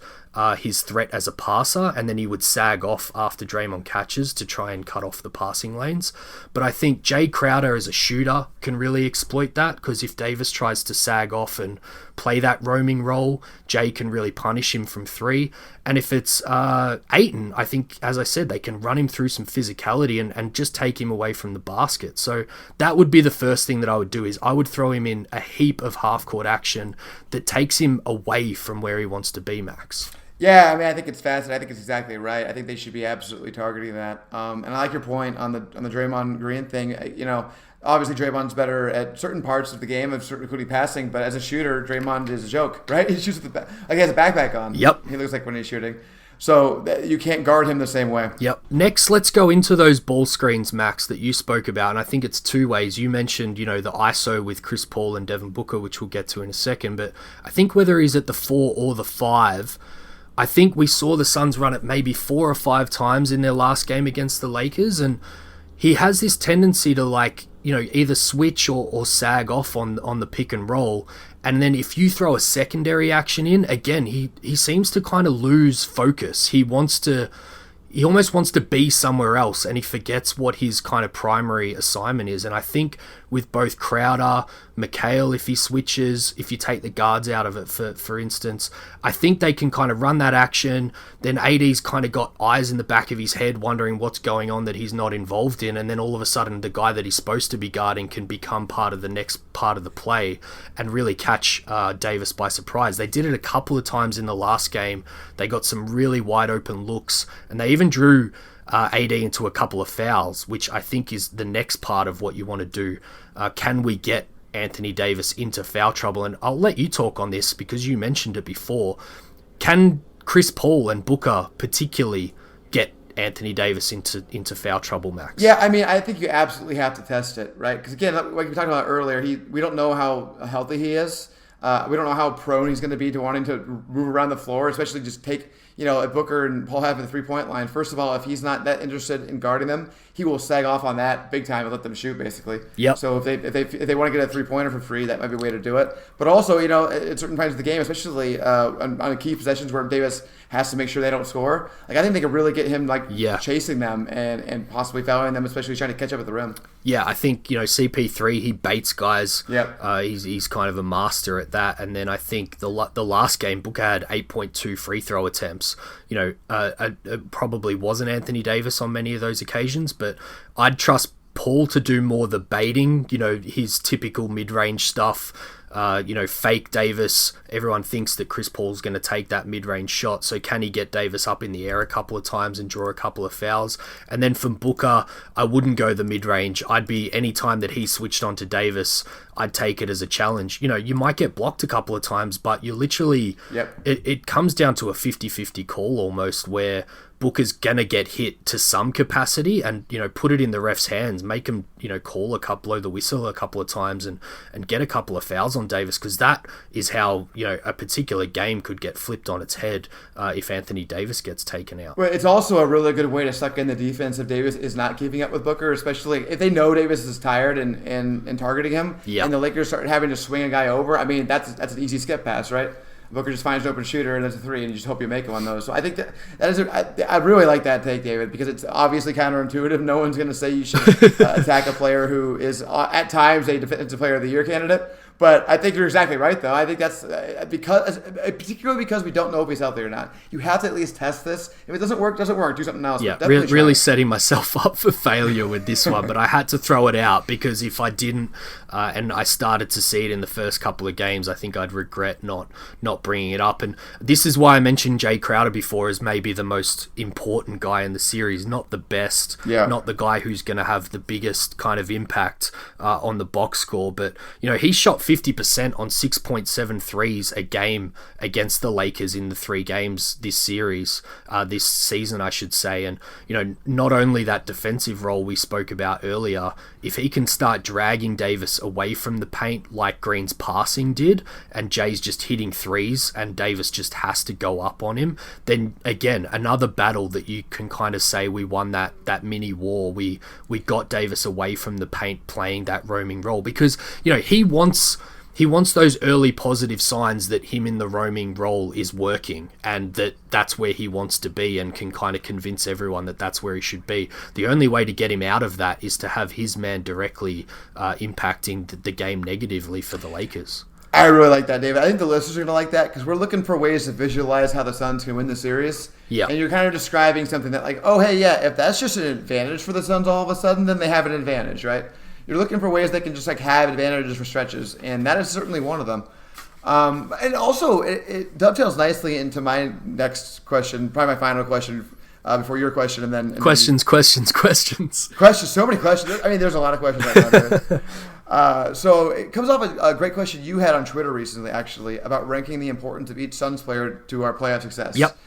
his threat as a passer, and then he would sag off after Draymond catches to try and cut off the passing lanes. But I think Jay Crowder as a shooter can really exploit that, because if Davis tries to sag off and play that roaming role, Jay can really punish him from three. And if it's Ayton, I think, as I said, they can run him through some physicality and just take him away from the basket. So that would be the first thing that I would do, is I would throw him in a heap of half-court action that takes him away from where he wants to be, Max. Yeah, I think it's fascinating. I think it's exactly right. I think they should be absolutely targeting that. And I like your point on the Draymond Green thing. Obviously Draymond's better at certain parts of the game, including passing. But as a shooter, Draymond is a joke, right? He shoots with he has a backpack on. Yep. He looks like when he's shooting. So you can't guard him the same way. Yep. Next, let's go into those ball screens, Max, that you spoke about. And I think it's two ways. You mentioned, the ISO with Chris Paul and Devin Booker, which we'll get to in a second. But I think whether he's at the 4 or the 5, I think we saw the Suns run it maybe 4 or 5 times in their last game against the Lakers. And he has this tendency to either switch or sag off on the pick and roll. And then if you throw a secondary action in, again, he seems to kind of lose focus. He wants to he almost wants to be somewhere else, and he forgets what his kind of primary assignment is. And I think with both Crowder, McHale, if he switches, if you take the guards out of it, for instance, I think they can kind of run that action. Then AD's kind of got eyes in the back of his head wondering what's going on that he's not involved in, and then all of a sudden the guy that he's supposed to be guarding can become part of the next part of the play and really catch Davis by surprise. They did it a couple of times in the last game. They got some really wide open looks, and they even drew AD into a couple of fouls, which I think is the next part of what you want to do. Can we get Anthony Davis into foul trouble? And I'll let you talk on this because you mentioned it before. Can Chris Paul and Booker particularly get Anthony Davis into foul trouble, Max? Yeah, I mean, I think you absolutely have to test it, right? Because again, like we talked about earlier, we don't know how healthy he is. We don't know how prone he's going to be to wanting to move around the floor, especially just take, if Booker and Paul have the three-point line. First of all, if he's not that interested in guarding them, he will sag off on that big time and let them shoot, basically. Yep. So if they want to get a three-pointer for free, that might be a way to do it. But also, at certain times of the game, especially on key possessions where Davis has to make sure they don't score, I think they could really get him chasing them and possibly fouling them, especially trying to catch up at the rim. Yeah, I think CP3, he baits guys. Yep. He's kind of a master at that. And then I think the last game, Booker had 8.2 free throw attempts. Probably wasn't Anthony Davis on many of those occasions, but I'd trust Paul to do more the baiting, his typical mid-range stuff. Fake Davis. Everyone thinks that Chris Paul's going to take that mid-range shot. So can he get Davis up in the air a couple of times and draw a couple of fouls? And then from Booker, I wouldn't go the mid-range. Any time that he switched on to Davis, I'd take it as a challenge. You might get blocked a couple of times, but you literally, it comes down to a 50-50 call almost, where Booker's gonna get hit to some capacity, and put it in the ref's hands, make him blow the whistle a couple of times and get a couple of fouls on Davis, because that is how a particular game could get flipped on its head if Anthony Davis gets taken out. Well, it's also a really good way to suck in the defense if Davis is not keeping up with Booker, especially if they know Davis is tired and targeting him, and the Lakers start having to swing a guy over. I mean, that's an easy skip pass, right? Booker just finds an open shooter and that's a three, and you just hope you make one of those. So I think that is I really like that take, David, because it's obviously counterintuitive. No one's going to say you should attack a player who is at times a Defensive Player of the Year candidate. But I think you're exactly right, though. I think that's particularly because we don't know if he's healthy or not. You have to at least test this. If it doesn't work, doesn't work. Do something else. Yeah, really setting myself up for failure with this one. But I had to throw it out because if I didn't, and I started to see it in the first couple of games, I think I'd regret not bringing it up. And this is why I mentioned Jay Crowder before as maybe the most important guy in the series, not the best, not the guy who's going to have the biggest kind of impact on the box score. But he shot 50% on 6.7 threes a game against the Lakers in the 3 games this season, I should say. And, not only that defensive role we spoke about earlier, if he can start dragging Davis away from the paint like Green's passing did, and Jay's just hitting threes and Davis just has to go up on him, then again, another battle that you can kind of say we won that mini war. We got Davis away from the paint playing that roaming role because, he wants those early positive signs that him in the roaming role is working and that's where he wants to be, and can kind of convince everyone that that's where he should be. The only way to get him out of that is to have his man directly impacting the game negatively for the Lakers. I really like that, David. I think the listeners are going to like that because we're looking for ways to visualize how the Suns can win the series. Yeah. And you're kind of describing something that if that's just an advantage for the Suns all of a sudden, then they have an advantage, right? You're looking for ways they can just have advantages for stretches, and that is certainly one of them. And also, it dovetails nicely into my next question, probably my final question before your question, and then questions. So many questions. I mean, there's a lot of questions right now. So it comes off a great question you had on Twitter recently, actually, about ranking the importance of each Suns player to our playoff success. Yep.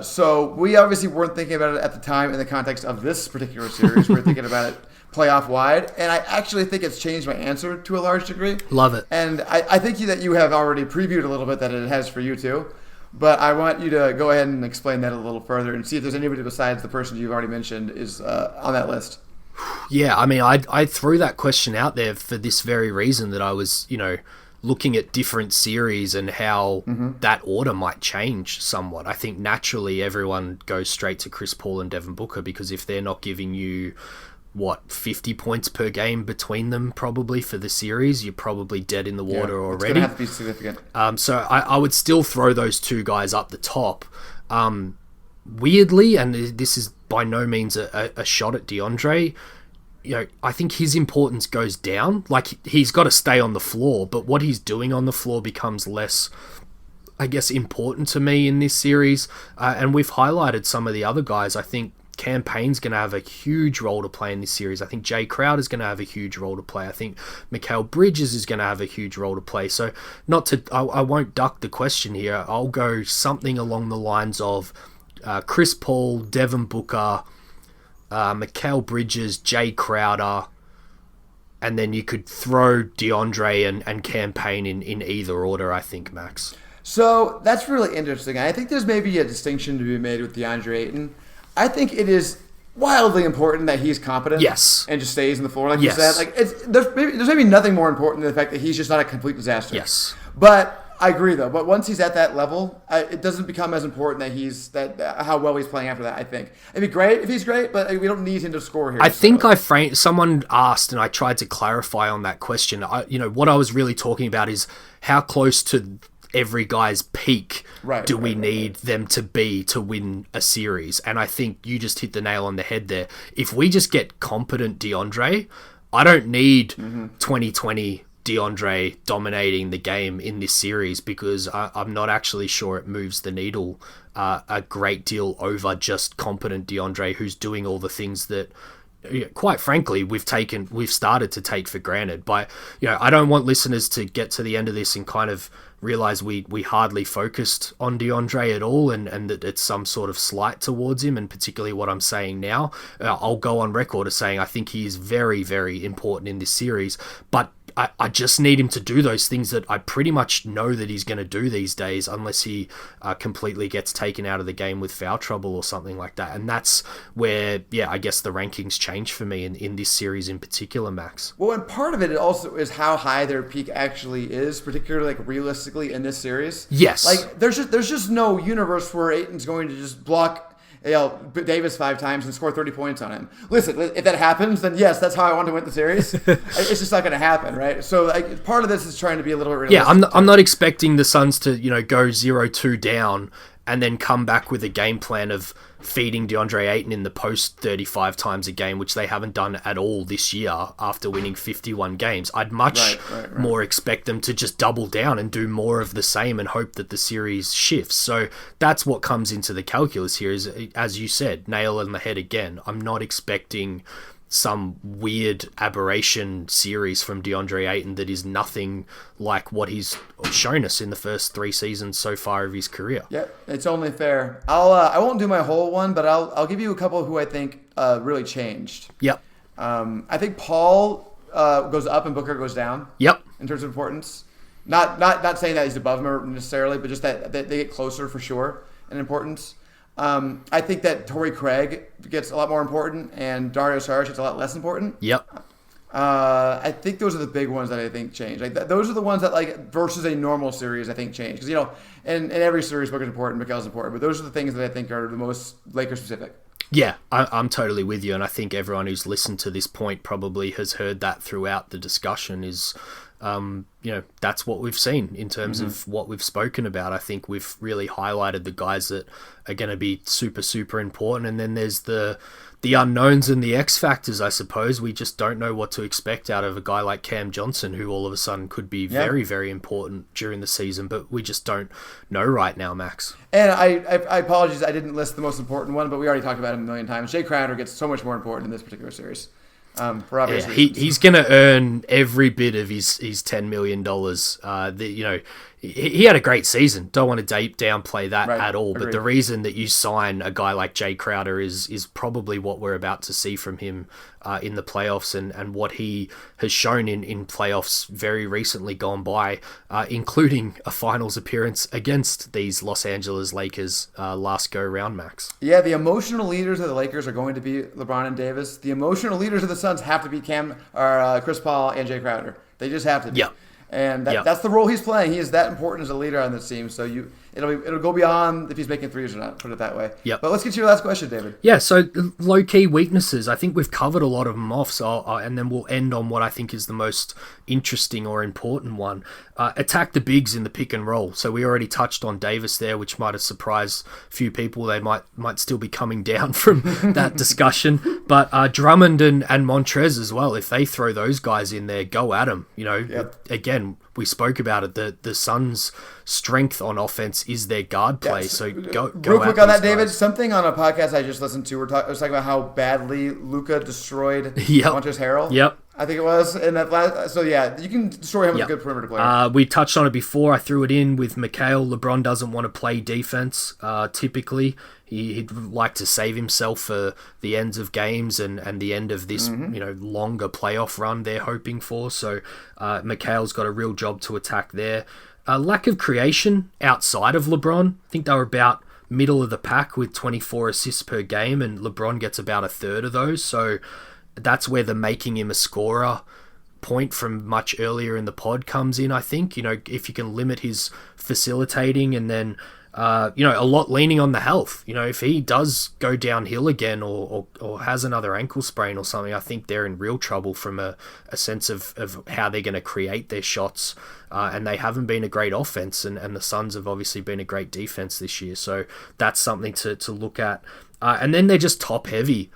So we obviously weren't thinking about it at the time in the context of this particular series. We were thinking about it playoff wide, and I actually think it's changed my answer to a large degree. Love it. And I think that you have already previewed a little bit that it has for you too, but I want you to go ahead and explain that a little further and see if there's anybody besides the person you've already mentioned is on that list. Yeah, I mean, I threw that question out there for this very reason, that I was, looking at different series and how that order might change somewhat. I think naturally everyone goes straight to Chris Paul and Devin Booker, because if they're not giving you 50 points per game between them probably for the series, you're probably dead in the water already. It's going to have to be significant. So I would still throw those two guys up the top. Weirdly, and this is by no means a shot at DeAndre, I think his importance goes down. Like, he's got to stay on the floor, but what he's doing on the floor becomes less, I guess, important to me in this series. And we've highlighted some of the other guys. I think Cam Payne's going to have a huge role to play in this series. I think Jay Crowder's going to have a huge role to play. I think Mikal Bridges is going to have a huge role to play. So I won't duck the question here. I'll go something along the lines of Chris Paul, Devin Booker, Mikal Bridges, Jay Crowder, and then you could throw DeAndre and Cam Payne in either order, I think, Max. So that's really interesting. I think there's maybe a distinction to be made with DeAndre Ayton. I think it is wildly important that he's competent. Yes. And just stays in the floor, like you said. Like, there's maybe nothing more important than the fact that he's just not a complete disaster. Yes. But I agree, though. But once he's at that level, it doesn't become as important that how well he's playing after that, I think. It'd be great if he's great, but we don't need him to score here. I think someone asked, and I tried to clarify on that question. What I was really talking about is how close to every guy's peak do we need them to be to win a series. And I think you just hit the nail on the head there. If we just get competent DeAndre, I don't need 2020 DeAndre dominating the game in this series, because I'm not actually sure it moves the needle a great deal over just competent DeAndre, who's doing all the things that, quite frankly, we've started to take for granted. But I don't want listeners to get to the end of this and kind of realize we hardly focused on DeAndre at all, and that it's some sort of slight towards him, and particularly what I'm saying now. I'll go on record as saying I think he is very, very important in this series, but I just need him to do those things that I pretty much know that he's going to do these days, unless he completely gets taken out of the game with foul trouble or something like that. And that's where, I guess the rankings change for me in this series in particular, Max. Well, and part of it also is how high their peak actually is, particularly like realistically in this series. Yes. Like there's just no universe where Ayton's going to just block Davis 5 times and score 30 points on him. Listen, if that happens, then yes, that's how I want to win the series. It's just not going to happen, right? So like, part of this is trying to be a little bit realistic. Yeah, I'm not expecting the Suns to go 0-2 down and then come back with a game plan of feeding DeAndre Ayton in the post 35 times a game, which they haven't done at all this year after winning 51 games. I'd much more expect them to just double down and do more of the same and hope that the series shifts. So that's what comes into the calculus here is, as you said, nail on the head again. I'm not expecting some weird aberration series from DeAndre Ayton that is nothing like what he's shown us in the first 3 seasons so far of his career. Yeah, it's only fair. I won't do my whole one, but I'll give you a couple who I think really changed. Yep. I think Paul goes up and Booker goes down. Yep. In terms of importance, not saying that he's above him necessarily, but just that they get closer for sure in importance. I think that Torrey Craig gets a lot more important and Dario Saric gets a lot less important. Yep. I think those are the big ones that I think change. Like those are the ones that like versus a normal series I think change, because in every series Booker's important, Mikal's important, but those are the things that I think are the most Lakers specific. Yeah, I'm totally with you, and I think everyone who's listened to this point probably has heard that throughout the discussion is, that's what we've seen in terms of what we've spoken about. I think we've really highlighted the guys that are going to be super, super important, and then there's the unknowns and the X factors, I suppose. We just don't know what to expect out of a guy like Cam Johnson, who all of a sudden could be very, very important during the season, but we just don't know right now, Max. And I apologize, I didn't list the most important one, but we already talked about him a million times. Jay Crowder gets so much more important in this particular series. For obvious reasons. He's going to earn every bit of his $10 million. He had a great season. Don't want to downplay that at all. Agreed. But the reason that you sign a guy like Jay Crowder is probably what we're about to see from him in the playoffs and what he has shown in playoffs very recently gone by, including a finals appearance against these Los Angeles Lakers last go-round, Max. Yeah, the emotional leaders of the Lakers are going to be LeBron and Davis. The emotional leaders of the Suns have to be Chris Paul and Jay Crowder. They just have to be. Yeah. And Yep. that's the role he's playing. He is that important as a leader on this team. So it'll go beyond if he's making threes or not, put it that way. Yep. But let's get to your last question, David. Yeah, so low-key weaknesses. I think we've covered a lot of them off, and then we'll end on what I think is the most interesting or important one. Attack the bigs in the pick and roll. So we already touched on Davis there, which might have surprised a few people. They might still be coming down from that discussion. But Drummond and Montrez as well, if they throw those guys in there, go at them. Again, we spoke about it. The Suns' strength on offense is their guard play. Yes. So go Real quick at on that, these David. guys. Something on a podcast I just listened to. I was talking about how badly Luka destroyed Yep. Montrezl Harrell. Yep. I think it was in that last. So yeah, you can destroy him with a good perimeter player. We touched on it before. I threw it in with Mikhail. LeBron doesn't want to play defense. Typically, he'd like to save himself for the ends of games and the end of this longer playoff run they're hoping for. So Mikhail's got a real job to attack there. Lack of creation outside of LeBron. I think they were about middle of the pack with 24 assists per game, and LeBron gets about a third of those. So that's where the making him a scorer point from much earlier in the pod comes in, I think. If you can limit his facilitating and then, a lot leaning on the health. If he does go downhill again or has another ankle sprain or something, I think they're in real trouble from a sense of how they're going to create their shots. And they haven't been a great offense, and the Suns have obviously been a great defense this year. So that's something to look at. And then they're just top heavy.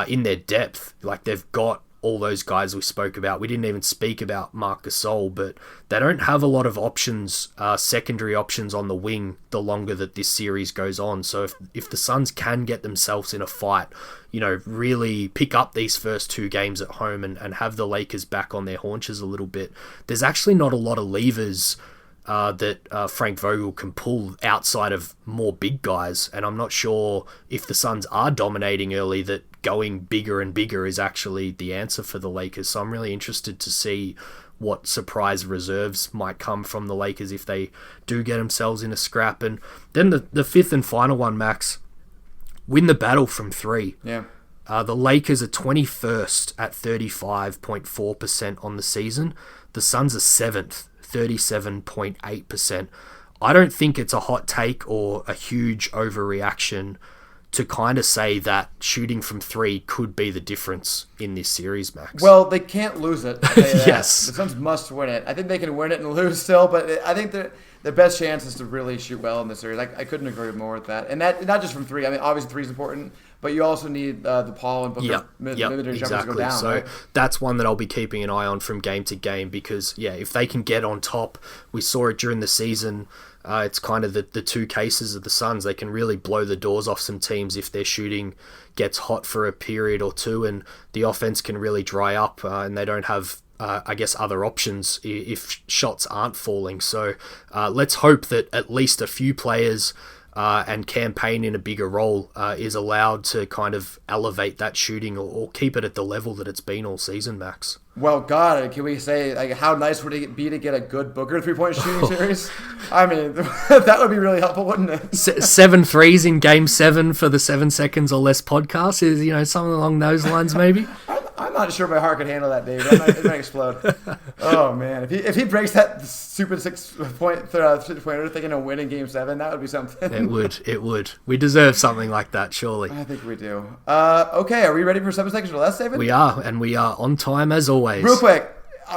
In their depth. Like, they've got all those guys we spoke about. We didn't even speak about Marc Gasol, but they don't have a lot of options, secondary options on the wing the longer that this series goes on. So if the Suns can get themselves in a fight, really pick up these first two games at home and have the Lakers back on their haunches a little bit, there's actually not a lot of levers that Frank Vogel can pull outside of more big guys. And I'm not sure if the Suns are dominating early that going bigger and bigger is actually the answer for the Lakers. So I'm really interested to see what surprise reserves might come from the Lakers if they do get themselves in a scrap. And then the fifth and final one, Max, win the battle from three. Yeah. The Lakers are 21st at 35.4% on the season. The Suns are 7th, 37.8%. I don't think it's a hot take or a huge overreaction to kind of say that shooting from three could be the difference in this series, Max. Well, they can't lose it. Yes. The Suns must win it. I think they can win it and lose still, but I think the best chance is to really shoot well in this series. I couldn't agree more with that. And that not just from three. I mean, obviously three is important, but you also need the Paul and Booker mid-range jumpers to go down. So right? that's one that I'll be keeping an eye on from game to game because, if they can get on top, we saw it during the season. It's kind of the two cases of the Suns. They can really blow the doors off some teams if their shooting gets hot for a period or two, and the offense can really dry up, and they don't have, other options if shots aren't falling. So let's hope that at least a few players and campaign in a bigger role is allowed to kind of elevate that shooting or keep it at the level that it's been all season, Max. Well, God, can we say, how nice would it be to get a good Booker three-point shooting series? I mean, that would be really helpful, wouldn't it? 7 threes in Game 7 for the 7 seconds or less podcast is, something along those lines, maybe. I'm not sure my heart could handle that, Dave. It might explode. Oh, man. If he breaks that stupid 6-pointer thinking he'll win in Game 7, that would be something. It would. We deserve something like that, surely. I think we do. Okay, are we ready for 7 seconds or less, David? We are, and we are on time as always. Real quick,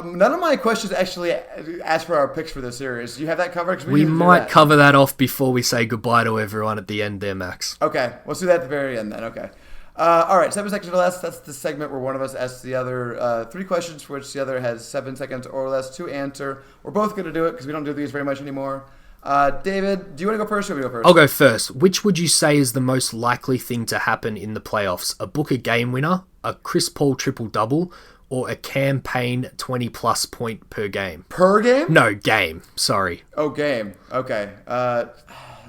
none of my questions actually ask for our picks for this series. Do you have that covered? We might cover that off before we say goodbye to everyone at the end there, Max. Okay, let's do that at the very end then. Okay. All right, 7 seconds or less. That's the segment where one of us asks the other 3 questions for which the other has 7 seconds or less to answer. We're both going to do it because we don't do these very much anymore. David, do you want to go first or we go first? I'll go first. Which would you say is the most likely thing to happen in the playoffs? A Booker game winner, a Chris Paul triple-double, or a campaign 20-plus point per game? Per game? No, game. Sorry. Oh, game. Okay.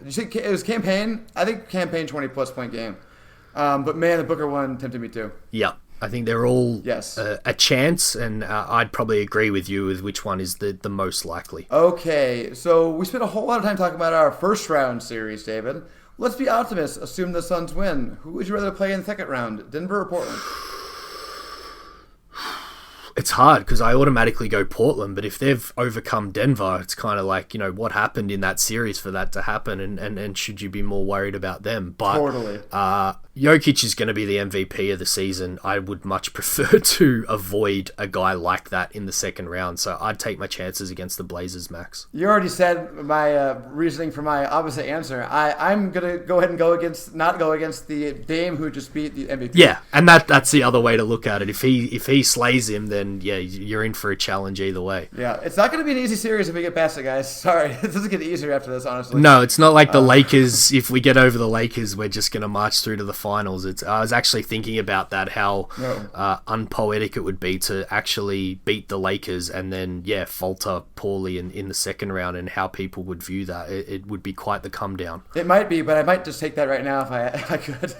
You say it was campaign? I think campaign 20-plus point game. But, man, the Booker one tempted me too. Yep. I think they're all yes. A chance, and I'd probably agree with you with which one is the most likely. Okay, so we spent a whole lot of time talking about our first round series, David. Let's be optimists. Assume the Suns win. Who would you rather play in the second round, Denver or Portland? It's hard because I automatically go Portland, but if they've overcome Denver, it's kind of like, what happened in that series for that to happen, and should you be more worried about them? But Totally. Jokic is going to be the MVP of the season. I would much prefer to avoid a guy like that in the second round, so I'd take my chances against the Blazers, Max. You already said my reasoning for my opposite answer. I'm going to go ahead and not go against the Dame who just beat the MVP. Yeah, and that's the other way to look at it. If he slays him, then yeah, you're in for a challenge either way. Yeah, it's not going to be an easy series if we get past it, guys. Sorry, it doesn't get easier after this, honestly. No, it's not like the Lakers. If we get over the Lakers, we're just going to march through to the finals. I was actually thinking about that, how unpoetic it would be to actually beat the Lakers and then, falter poorly in the second round, and how people would view that. It would be quite the come down. It might be, but I might just take that right now if I could.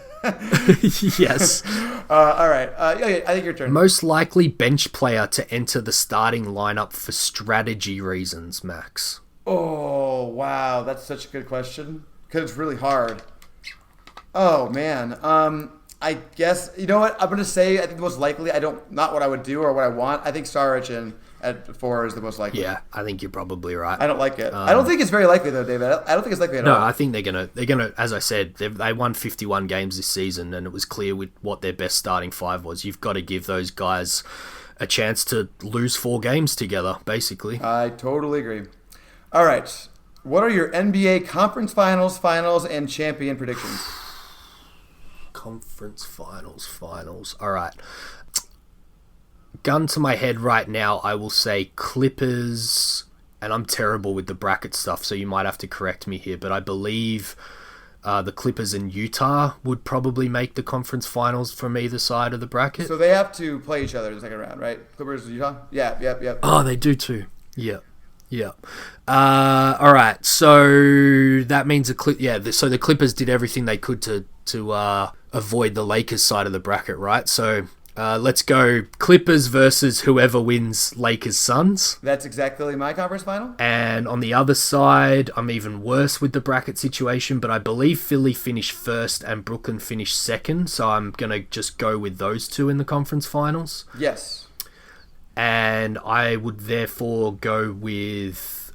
Yes. All right. I think your turn. Most likely bench player to enter the starting lineup for strategy reasons, Max. Oh, wow. That's such a good question because it's really hard. Oh, man. I guess, you know what? I'm going to say, I think the most likely, not what I would do or what I want. I think Saric at 4 is the most likely. Yeah, I think you're probably right. I don't like it. I don't think it's very likely, though, David. I don't think it's likely at all. No, I think they're gonna. As I said, they won 51 games this season, and it was clear with what their best starting 5 was. You've got to give those guys a chance to lose 4 games together, basically. I totally agree. All right. What are your NBA conference finals, and champion predictions? Conference finals. All right. Gun to my head right now, I will say Clippers, and I'm terrible with the bracket stuff, so you might have to correct me here, but I believe the Clippers and Utah would probably make the conference finals from either side of the bracket. So they have to play each other in the second round, right? Clippers and Utah? Yeah, yep. Oh, they do too. Yeah. All right. So that means so the Clippers did everything they could to avoid the Lakers side of the bracket, right? So let's go Clippers versus whoever wins Lakers Suns. That's exactly my conference final. And on the other side, I'm even worse with the bracket situation, but I believe Philly finished first and Brooklyn finished second, so I'm going to just go with those two in the conference finals. Yes. And I would therefore go with...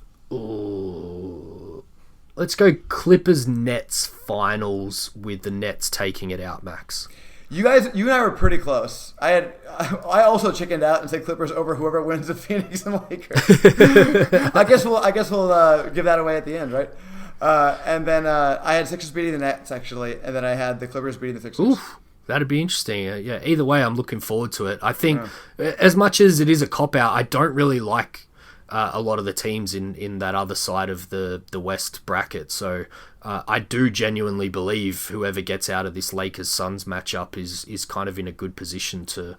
let's go Clippers-Nets finals with the Nets taking it out, Max. You and I were pretty close. I also chickened out and said Clippers over whoever wins the Phoenix and Lakers. I guess we'll give that away at the end, right? And then I had Sixers beating the Nets, actually, and then I had the Clippers beating the Sixers. Oof. That'd be interesting. Either way, I'm looking forward to it. I think as much as it is a cop-out, I don't really like a lot of the teams in that other side of the West bracket. So I do genuinely believe whoever gets out of this Lakers-Suns matchup is kind of in a good position to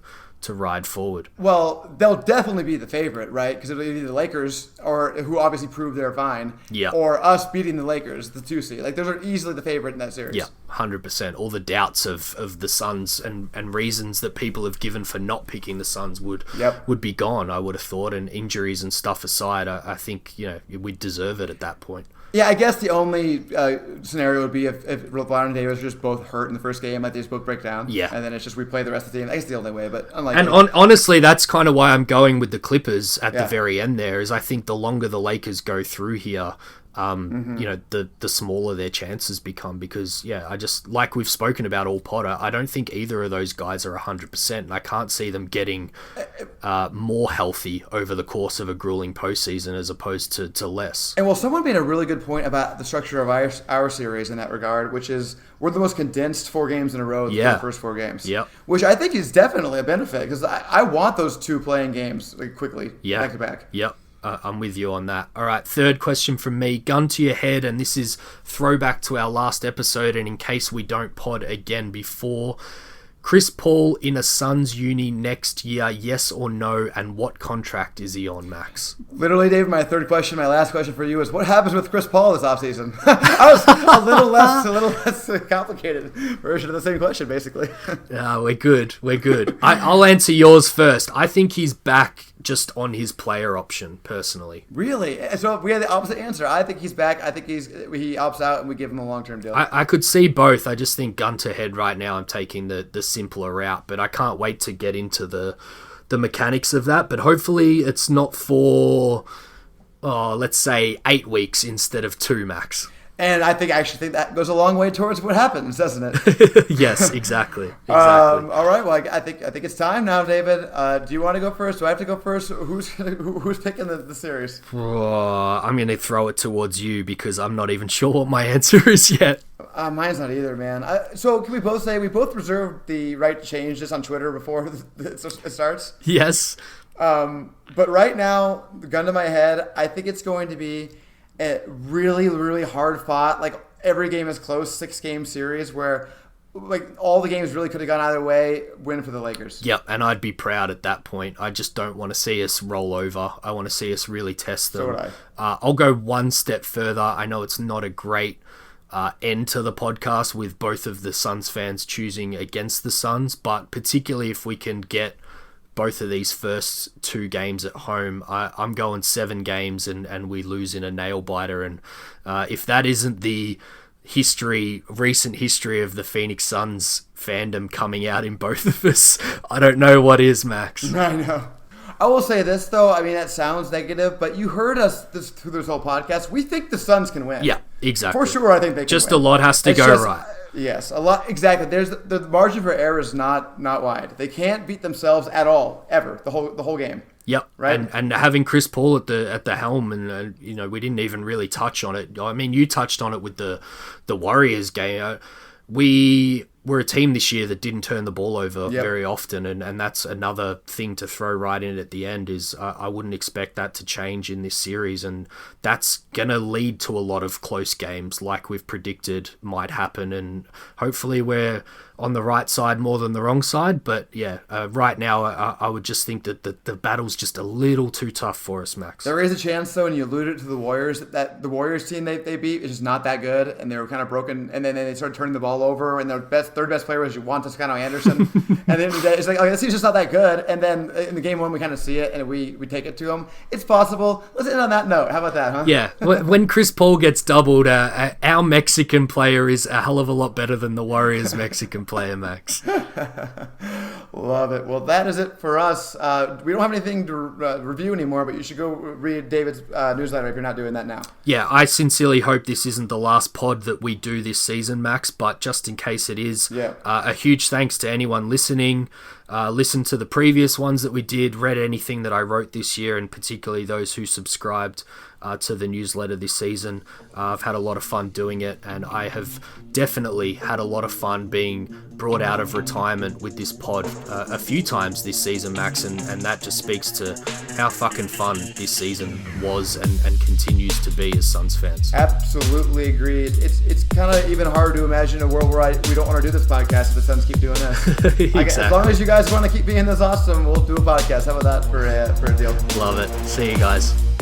ride forward. Well, they'll definitely be the favorite, right? Because it'll be the Lakers, or who obviously proved they're fine, or us beating the Lakers, the 2 seed. Like, those are easily the favorite in that series. Yeah, 100%. All the doubts of the Suns and reasons that people have given for not picking the Suns would be gone, I would have thought. And injuries and stuff aside, I think we'd deserve it at that point. Yeah, I guess the only scenario would be if LeBron and Davis are just both hurt in the first game, like they just both break down. Yeah. And then it's just we play the rest of the game. I guess the only way, but unlikely. And honestly, that's kind of why I'm going with the Clippers at the very end there, is I think the longer the Lakers go through here, the smaller their chances become, because I just, like we've spoken about all Potter, I don't think either of those guys are 100%, and I can't see them getting more healthy over the course of a grueling postseason as opposed to less. And someone made a really good point about the structure of our series in that regard, which is we're the most condensed 4 games in a row the first 4 games. Yep. Which I think is definitely a benefit, because I want those 2 playing games quickly, back to back. Yep. I'm with you on that. All right, third question from me. Gun to your head, and this is throwback to our last episode, and in case we don't pod again before. Chris Paul in a Suns uni next year, yes or no, and what contract is he on, Max? Literally, Dave, my third question, my last question for you is, what happens with Chris Paul this offseason? I was a little less complicated version of the same question, basically. We're good. I'll answer yours first. I think he's back just on his player option, personally. Really? So we had the opposite answer. I think he's back. I think he opts out and we give him a long-term deal. I could see both. I just think gun to head right now, I'm taking the simpler route, but I can't wait to get into the the mechanics of that, but hopefully it's not for, let's say 8 weeks instead of 2 max. And I actually think that goes a long way towards what happens, doesn't it? Yes, exactly. All right. Well, I think it's time now, David. Do you want to go first? Do I have to go first? Who's picking the series? I'm going to throw it towards you because I'm not even sure what my answer is yet. Mine's not either, man. So can we both say we both reserve the right to change this on Twitter before it starts? Yes. But right now, the gun to my head, I think it's going to be a really, really hard fought. Like every game is close, 6-game series where like all the games really could have gone either way. Win for the Lakers. Yep, and I'd be proud at that point. I just don't want to see us roll over. I want to see us really test them. So would I. I'll go one step further. I know it's not a great end to the podcast with both of the Suns fans choosing against the Suns, but particularly if we can get both of these first 2 games at home, I'm going 7 games and we lose in a nail biter. And if that isn't the recent history of the Phoenix Suns fandom coming out in both of us, I don't know what is, Max. I know. I will say this, though. I mean, that sounds negative, but you heard us through this whole podcast. We think the Suns can win. Yeah, exactly. For sure, I think they can just win. A lot has to go right. Yes, a lot. Exactly. There's the margin for error is not wide. They can't beat themselves at all, ever, the whole game. Yep. Right. And having Chris Paul at the helm, and we didn't even really touch on it. I mean, you touched on it with the Warriors game. We were a team this year that didn't turn the ball over very often, and that's another thing to throw right in at the end is I wouldn't expect that to change in this series, and that's going to lead to a lot of close games like we've predicted might happen, and hopefully we're on the right side more than the wrong side, but right now I would just think that the battle's just a little too tough for us, Max. There is a chance, though, and you alluded to the Warriors, that the Warriors team they beat is just not that good, and they were kind of broken, and then they started turning the ball over, and their third best player was Juan Toscano-Anderson, and then it's like, this team's just not that good, and then in the game 1 we kind of see it, and we take it to them. It's possible. Let's end on that note. How about that, huh? Yeah, when Chris Paul gets doubled, our Mexican player is a hell of a lot better than the Warriors' Mexican player, Max. Love it. Well, that is it for us. We don't have anything to review anymore, but you should go read David's newsletter if you're not doing that now. Yeah, I sincerely hope this isn't the last pod that we do this season, Max, but just in case it is, a huge thanks to anyone listening. Listen to the previous ones that we did, read anything that I wrote this year, and particularly those who subscribed to the newsletter this season. I've had a lot of fun doing it, and I have definitely had a lot of fun being brought out of retirement with this pod a few times this season, Max, and that just speaks to how fucking fun this season was and continues to be as Suns fans. Absolutely agreed. It's kind of even hard to imagine a world where we don't want to do this podcast if the Suns keep doing this. Exactly. As long as you guys want to keep being this awesome, we'll do a podcast. How about that for a deal? Love it. See you guys.